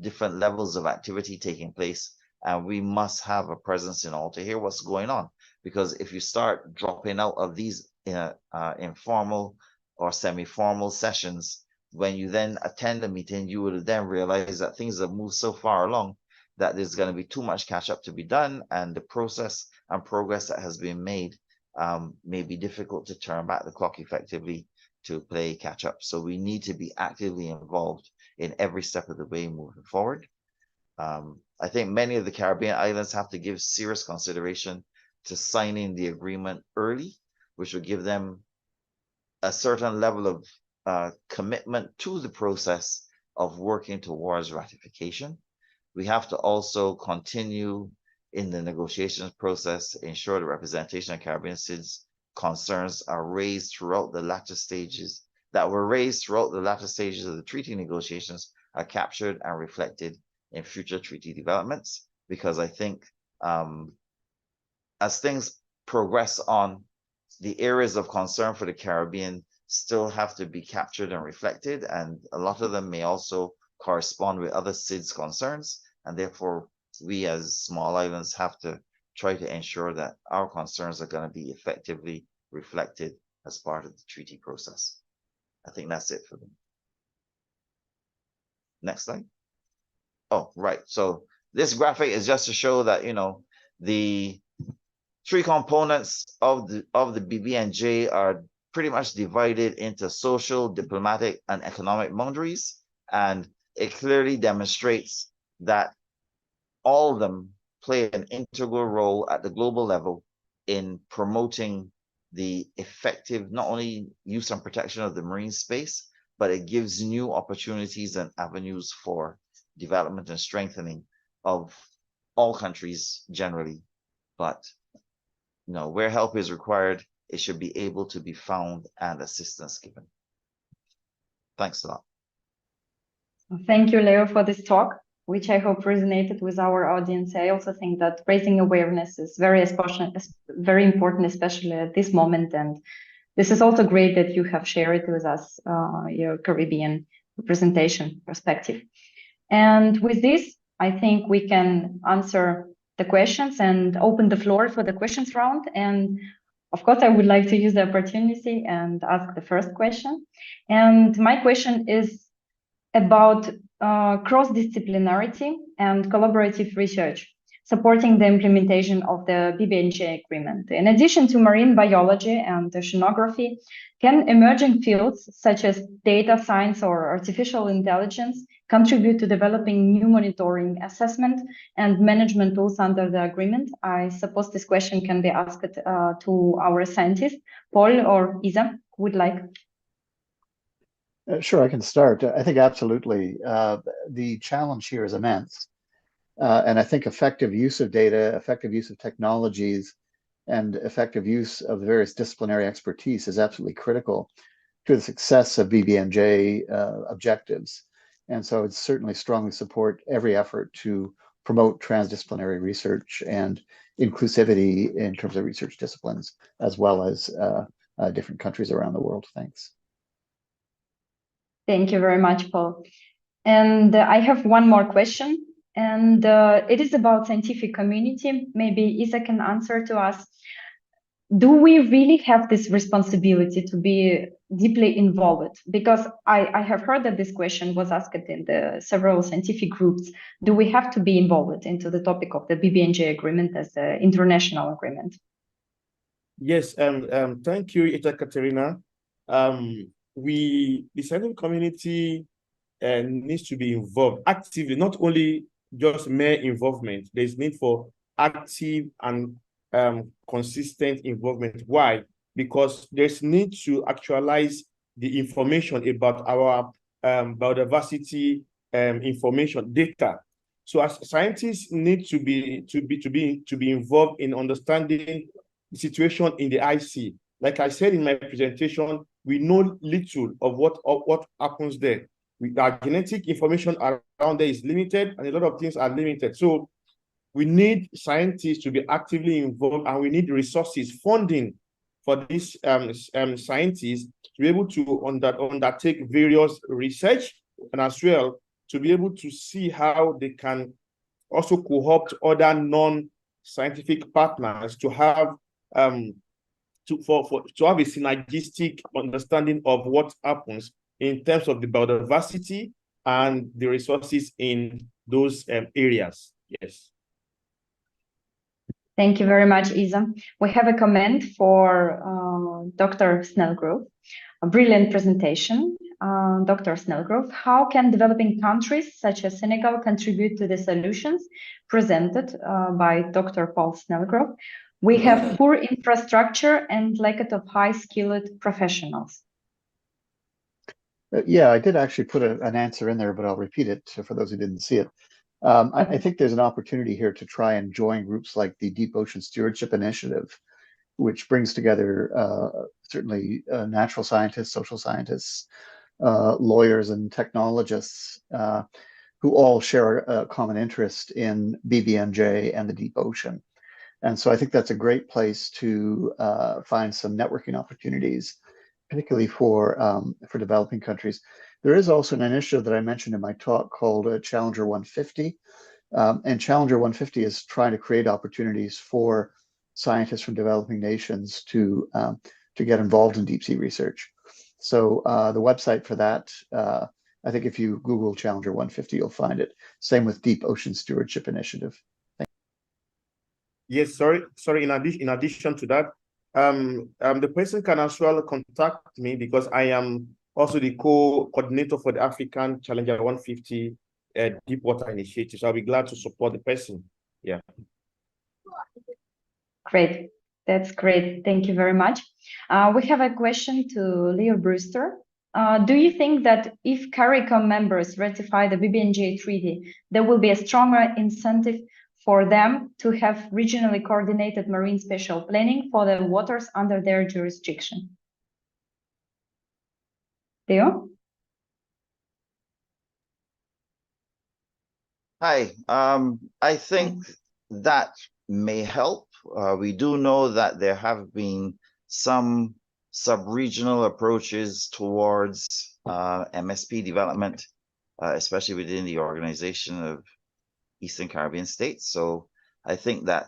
different levels of activity taking place, and we must have a presence in all to hear what's going on. Because if you start dropping out of these informal or semi-formal sessions, when you then attend a meeting, you will then realize that things have moved so far along that there's going to be too much catch up to be done, and the process and progress that has been made may be difficult to turn back the clock effectively to play catch up. So we need to be actively involved in every step of the way moving forward. I think many of the Caribbean islands have to give serious consideration to signing the agreement early, which will give them a certain level of commitment to the process of working towards ratification. We have to also continue in the negotiations process, ensure the representation of Caribbean SIDS concerns are raised throughout the latter stages, that were raised throughout the latter stages of the treaty negotiations are captured and reflected in future treaty developments. Because I think as things progress on, the areas of concern for the Caribbean still have to be captured and reflected, and a lot of them may also correspond with other SIDS concerns, and therefore we as small islands have to try to ensure that our concerns are going to be effectively reflected as part of the treaty process. I think that's it for me. Next slide. Oh, right. So this graphic is just to show that, you know, the three components of the BBNJ are pretty much divided into social, diplomatic, and economic boundaries. And it clearly demonstrates that all of them play an integral role at the global level in promoting the effective, not only use and protection of the marine space, but it gives new opportunities and avenues for development and strengthening of all countries generally. But where help is required, it should be able to be found and assistance given. Thanks a lot. Thank you, Leo, for this talk, which I hope resonated with our audience. I also think that raising awareness is very important, especially at this moment. And this is also great that you have shared with us your Caribbean representation perspective. And with this, I think we can answer the questions and open the floor for the questions round. And of course, I would like to use the opportunity and ask the first question. And my question is about cross-disciplinarity and collaborative research, supporting the implementation of the BBNJ Agreement. In addition to marine biology and oceanography, can emerging fields such as data science or artificial intelligence contribute to developing new monitoring, assessment, and management tools under the agreement? I suppose this question can be asked to our scientists. Paul or Isa would like. Sure, I can start. I think absolutely. The challenge here is immense. And I think effective use of data, effective use of technologies, and effective use of the various disciplinary expertise is absolutely critical to the success of BBNJ objectives. And so I'd certainly strongly support every effort to promote transdisciplinary research and inclusivity in terms of research disciplines, as well as different countries around the world. Thanks. Thank you very much, Paul. And I have one more question, and it is about scientific community. Maybe Isa can answer to us. Do we really have this responsibility to be deeply involved? Because I have heard that this question was asked in the several scientific groups. Do we have to be involved into the topic of the BBNJ agreement as an international agreement? Yes, thank you, Katerina. The scientific community needs to be involved actively, not only just mere involvement. There's need for active and consistent involvement. Why? Because there's need to actualize the information about our biodiversity information data. So as scientists need to be involved in understanding the situation in the IC. Like I said in my presentation, we know little of what happens there. Our genetic information around there is limited, and a lot of things are limited. So we need scientists to be actively involved, and we need resources, funding for these scientists to be able to undertake various research, and as well to be able to see how they can also co-opt other non-scientific partners to have to have a synergistic understanding of what happens in terms of the biodiversity and the resources in those areas. Yes. Thank you very much, Isa. We have a comment for Dr. Snellgrove. A brilliant presentation. Dr. Snellgrove, how can developing countries such as Senegal contribute to the solutions presented by Dr. Paul Snellgrove? We have poor infrastructure and lack of high-skilled professionals. Yeah, I did actually put an answer in there, but I'll repeat it for those who didn't see it. I think there's an opportunity here to try and join groups like the Deep Ocean Stewardship Initiative, which brings together certainly natural scientists, social scientists, lawyers, and technologists who all share a common interest in BBNJ and the deep ocean. And so I think that's a great place to find some networking opportunities, particularly for developing countries. There is also an initiative that I mentioned in my talk called Challenger 150. And Challenger 150 is trying to create opportunities for scientists from developing nations to get involved in deep sea research. So the website for that, I think if you Google Challenger 150, you'll find it. Same with Deep Ocean Stewardship Initiative. Yes, sorry. In addition to that, the person can as well contact me because I am also the coordinator for the African Challenger 150 Deep Water Initiative. So I'll be glad to support the person. Yeah. Great. That's great. Thank you very much. We have a question to Leo Brewster. Do you think that if CARICOM members ratify the BBNJ treaty, there will be a stronger incentive for them to have regionally coordinated marine spatial planning for the waters under their jurisdiction? Theo? Hi, I think that may help. We do know that there have been some sub-regional approaches towards MSP development, especially within the Organization of Eastern Caribbean States. So I think that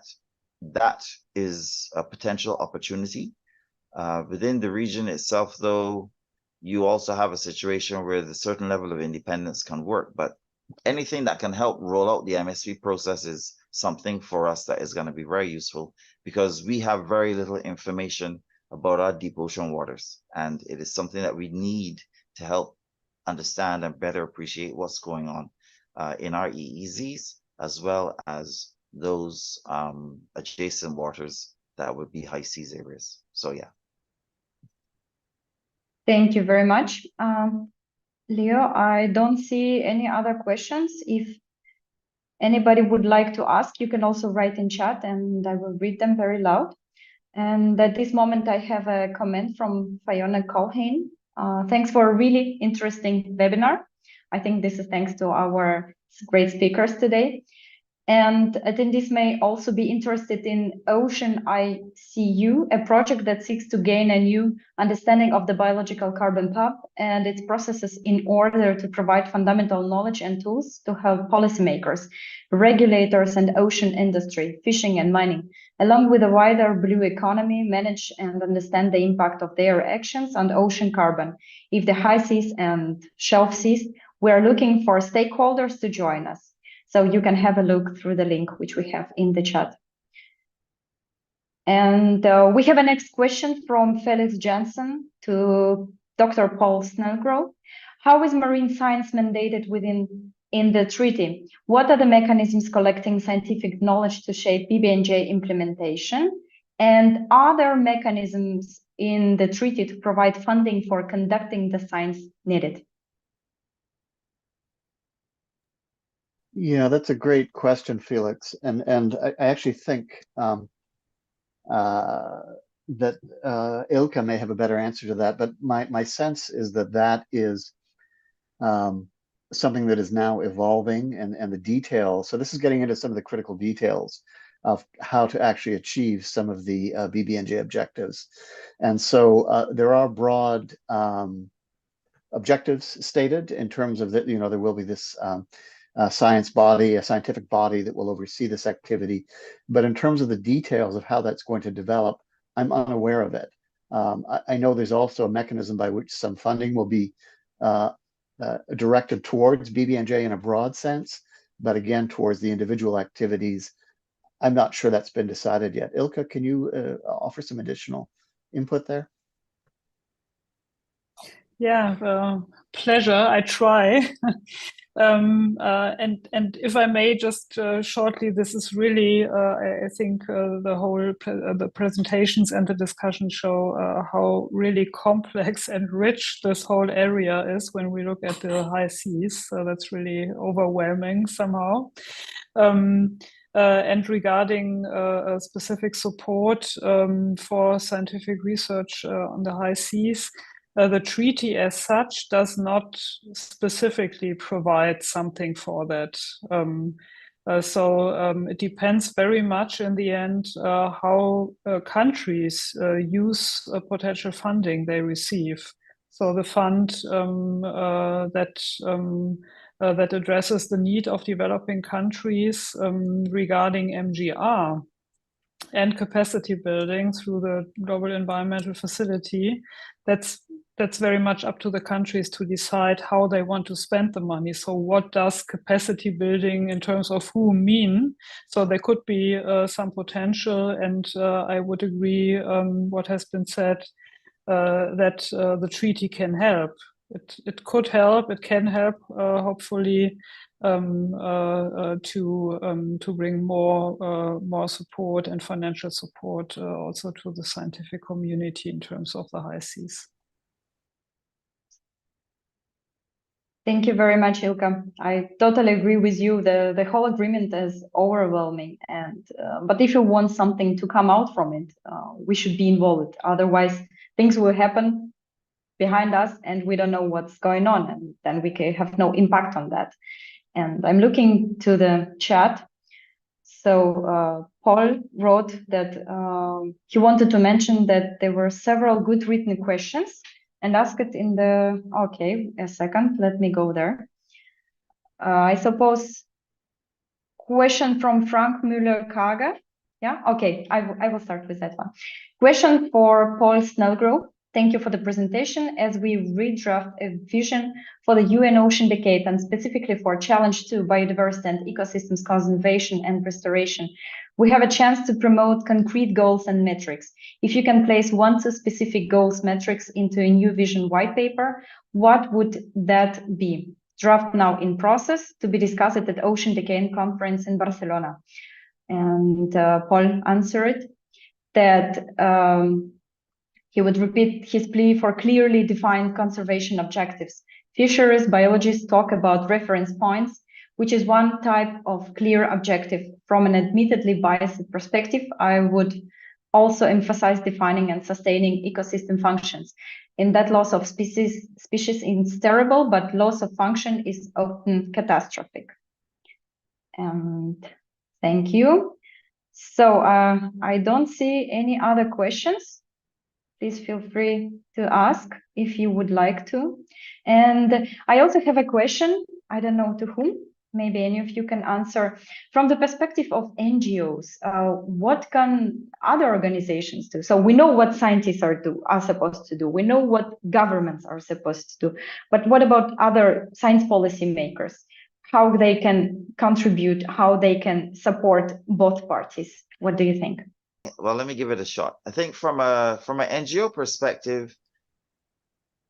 that is a potential opportunity. Within the region itself, though, you also have a situation where the certain level of independence can work, but anything that can help roll out the MSP process is something for us that is going to be very useful, because we have very little information about our deep ocean waters, and it is something that we need to help understand and better appreciate what's going on in our EEZs, as well as those adjacent waters that would be high seas areas. So yeah. Thank you very much. Leo, I don't see any other questions. If anybody would like to ask, you can also write in chat and I will read them very loud. And at this moment, I have a comment from Fiona Colhane. Thanks for a really interesting webinar. I think this is thanks to our great speakers today. And I think this may also be interested in Ocean ICU, a project that seeks to gain a new understanding of the biological carbon pub and its processes in order to provide fundamental knowledge and tools to help policymakers, regulators, and ocean industry, fishing and mining, along with the wider blue economy, manage and understand the impact of their actions on ocean carbon. If the high seas and shelf seas, we are looking for stakeholders to join us. So you can have a look through the link which we have in the chat. And we have a next question from Felix Janssen to Dr. Paul Snellgrove. How is marine science mandated in the treaty? What are the mechanisms collecting scientific knowledge to shape BBNJ implementation? And are there mechanisms in the treaty to provide funding for conducting the science needed? Yeah, that's a great question, Felix. And I actually think that Ilka may have a better answer to that, but my sense is that that is something that is now evolving, and the details. So this is getting into some of the critical details of how to actually achieve some of the BBNJ objectives. And so there are broad objectives stated in terms of that, there will be this scientific body that will oversee this activity. But in terms of the details of how that's going to develop, I'm unaware of it. I know there's also a mechanism by which some funding will be directed towards BBNJ in a broad sense, but again, towards the individual activities, I'm not sure that's been decided yet. Ilka, can you offer some additional input there? Yeah, pleasure. I try. And if I may just shortly, this is really, I think the whole the presentations and the discussion show how really complex and rich this whole area is when we look at the high seas. So that's really overwhelming somehow. And regarding specific support for scientific research on the high seas, the treaty as such does not specifically provide something for that. So it depends very much in the end how countries use potential funding they receive. So the fund that addresses the need of developing countries regarding MGR and capacity building through the Global Environmental Facility, that's very much up to the countries to decide how they want to spend the money. So what does capacity building in terms of who mean? So there could be some potential, and I would agree what has been said, that the treaty can help. It could help, it can help, hopefully, to bring more support and financial support also to the scientific community in terms of the high seas. Thank you very much, Ilka. I totally agree with you. The whole agreement is overwhelming, and but if you want something to come out from it, we should be involved. Otherwise, things will happen behind us, and we don't know what's going on, and then we can have no impact on that. And I'm looking to the chat. So Paul wrote that he wanted to mention that there were several good written questions and asked it in the, okay, a second, let me go there. I suppose question from Frank Müller-Kager. Yeah, okay, I will start with that one. Question for Paul Snellgrove. Thank you for the presentation. As we redraft a vision for the UN Ocean Decade and specifically for Challenge 2, biodiversity and ecosystems conservation and restoration, we have a chance to promote concrete goals and metrics. If you can place 1 to specific goals metrics into a new vision white paper, what would that be? Draft now in process to be discussed at the Ocean Decade Conference in Barcelona. And Paul answered that he would repeat his plea for clearly defined conservation objectives. Fisheries biologists talk about reference points, which is one type of clear objective. From an admittedly biased perspective, I would also emphasize defining and sustaining ecosystem functions. In that loss of species is terrible, but loss of function is often catastrophic. And thank you. So I don't see any other questions. Please feel free to ask if you would like to. And I also have a question. I don't know to whom. Maybe any of you can answer. From the perspective of NGOs, what can other organizations do? So we know what scientists are supposed to do. We know what governments are supposed to do. But what about other science policy makers? How they can contribute, how they can support both parties? What do you think? Well, let me give it a shot. I think from an NGO perspective,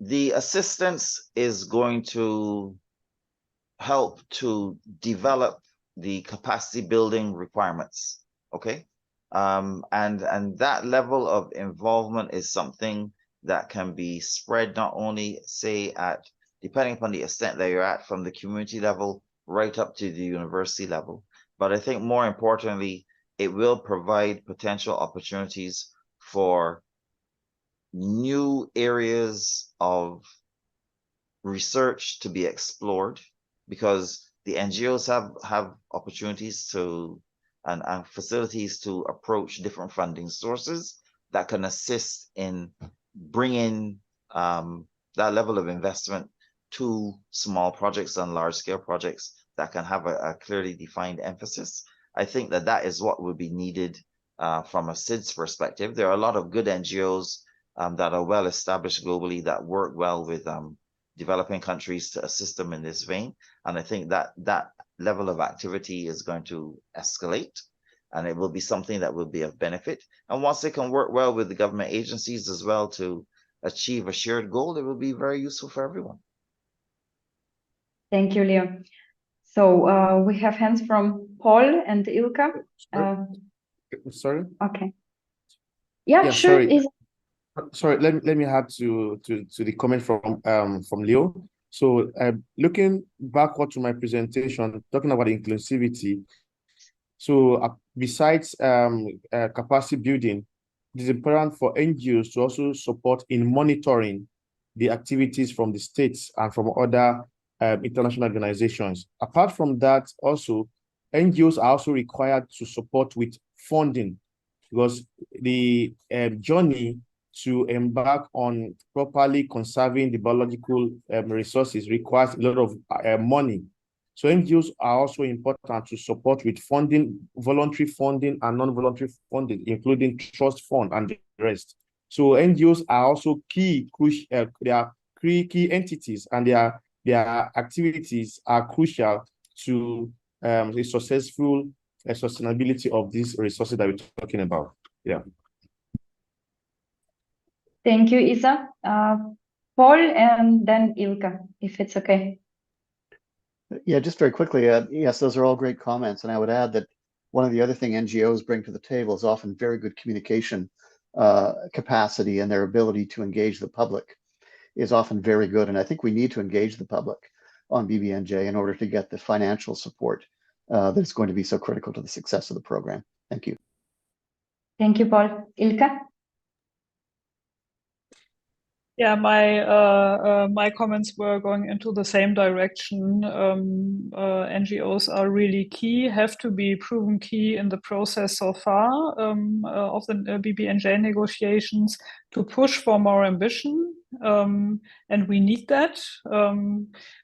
the assistance is going to help to develop the capacity building requirements. Okay. And that level of involvement is something that can be spread not only, say, depending upon the extent that you're at, from the community level right up to the university level. But I think more importantly, it will provide potential opportunities for new areas of research to be explored, because the NGOs have opportunities to and facilities to approach different funding sources that can assist in bringing that level of investment to small projects and large scale projects that can have a clearly defined emphasis. I think that is what would be needed from a SIDS perspective. There are a lot of good NGOs that are well established globally that work well with developing countries to assist them in this vein. And I think that level of activity is going to escalate, and it will be something that will be of benefit. And once they can work well with the government agencies as well to achieve a shared goal, it will be very useful for everyone. Thank you, Leo. So we have hands from Paul and Ilka. Sorry? Okay. Yeah, sure. Sorry, let me add to the comment from Leo. So looking backward to my presentation, talking about inclusivity. So besides capacity building, it is important for NGOs to also support in monitoring the activities from the states and from other international organizations. Apart from that, also, NGOs are also required to support with funding, because the journey to embark on properly conserving the biological resources requires a lot of money. So NGOs are also important to support with funding, voluntary funding and non-voluntary funding, including trust fund and the rest. So NGOs are also crucial. They are key entities, and their activities are crucial to the successful sustainability of these resources that we're talking about. Yeah. Thank you, Isa. Paul and then Ilka, if it's okay. Yeah, just very quickly, yes, those are all great comments. And I would add that one of the other things NGOs bring to the table is often very good communication capacity, and their ability to engage the public is often very good. And I think we need to engage the public. on BBNJ in order to get the financial support that is going to be so critical to the success of the program. Thank you. Thank you, Paul. Ilka? Yeah, my comments were going into the same direction. NGOs are really key, have to be proven key in the process so far of the BBNJ negotiations to push for more ambition. And we need that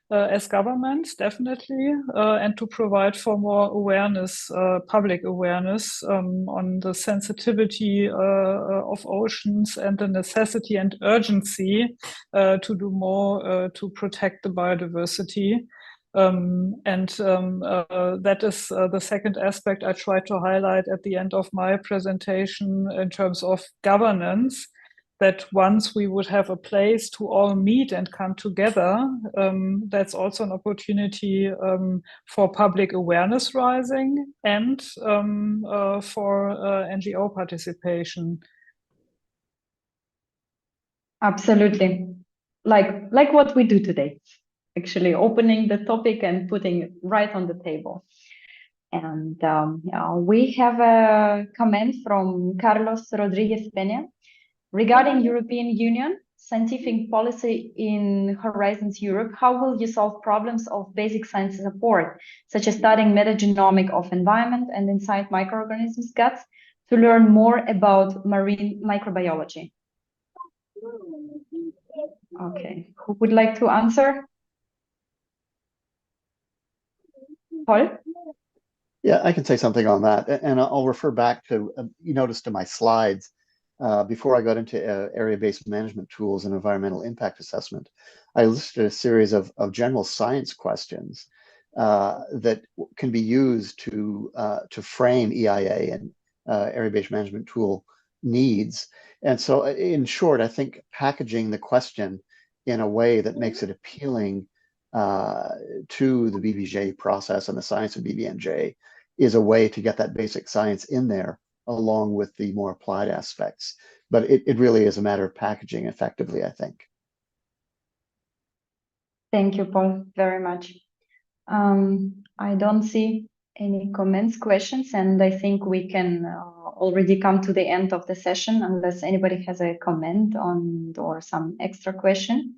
as governments, definitely, and to provide for more awareness, public awareness on the sensitivity of oceans and the necessity and urgency to do more to protect the biodiversity. That is the second aspect I tried to highlight at the end of my presentation in terms of governance, that once we would have a place to all meet and come together, that's also an opportunity for public awareness rising and for NGO participation. Absolutely. Like what we do today, actually opening the topic and putting it right on the table. And we have a comment from Carlos Rodriguez Peña regarding European Union scientific policy in Horizons Europe. How will you solve problems of basic science support, such as studying metagenomic of environment and inside microorganisms guts to learn more about marine microbiology? Okay, who would like to answer? Paul? Yeah, I can say something on that, and I'll refer back to, you noticed in my slides, before I got into area-based management tools and environmental impact assessment, I listed a series of general science questions that can be used to frame EIA and area-based management tool needs. And so in short, I think packaging the question in a way that makes it appealing to the BBNJ process and the science of BBNJ is a way to get that basic science in there along with the more applied aspects. But it really is a matter of packaging effectively, I think. Thank you, Paul, very much. I don't see any comments, questions, and I think we can already come to the end of the session unless anybody has a comment on or some extra question.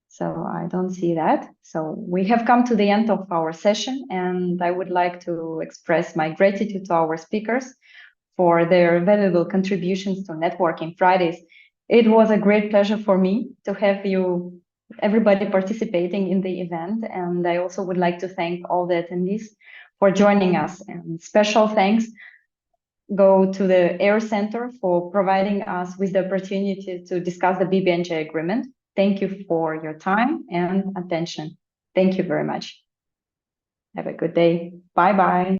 So I don't see that. So we have come to the end of our session, and I would like to express my gratitude to our speakers for their valuable contributions to Networking Fridays. It was a great pleasure for me to have you, everybody participating in the event. And I also would like to thank all the attendees for joining us. And special thanks go to the Air Center for providing us with the opportunity to discuss the BBNJ Agreement. Thank you for your time and attention. Thank you very much. Have a good day. Bye-bye.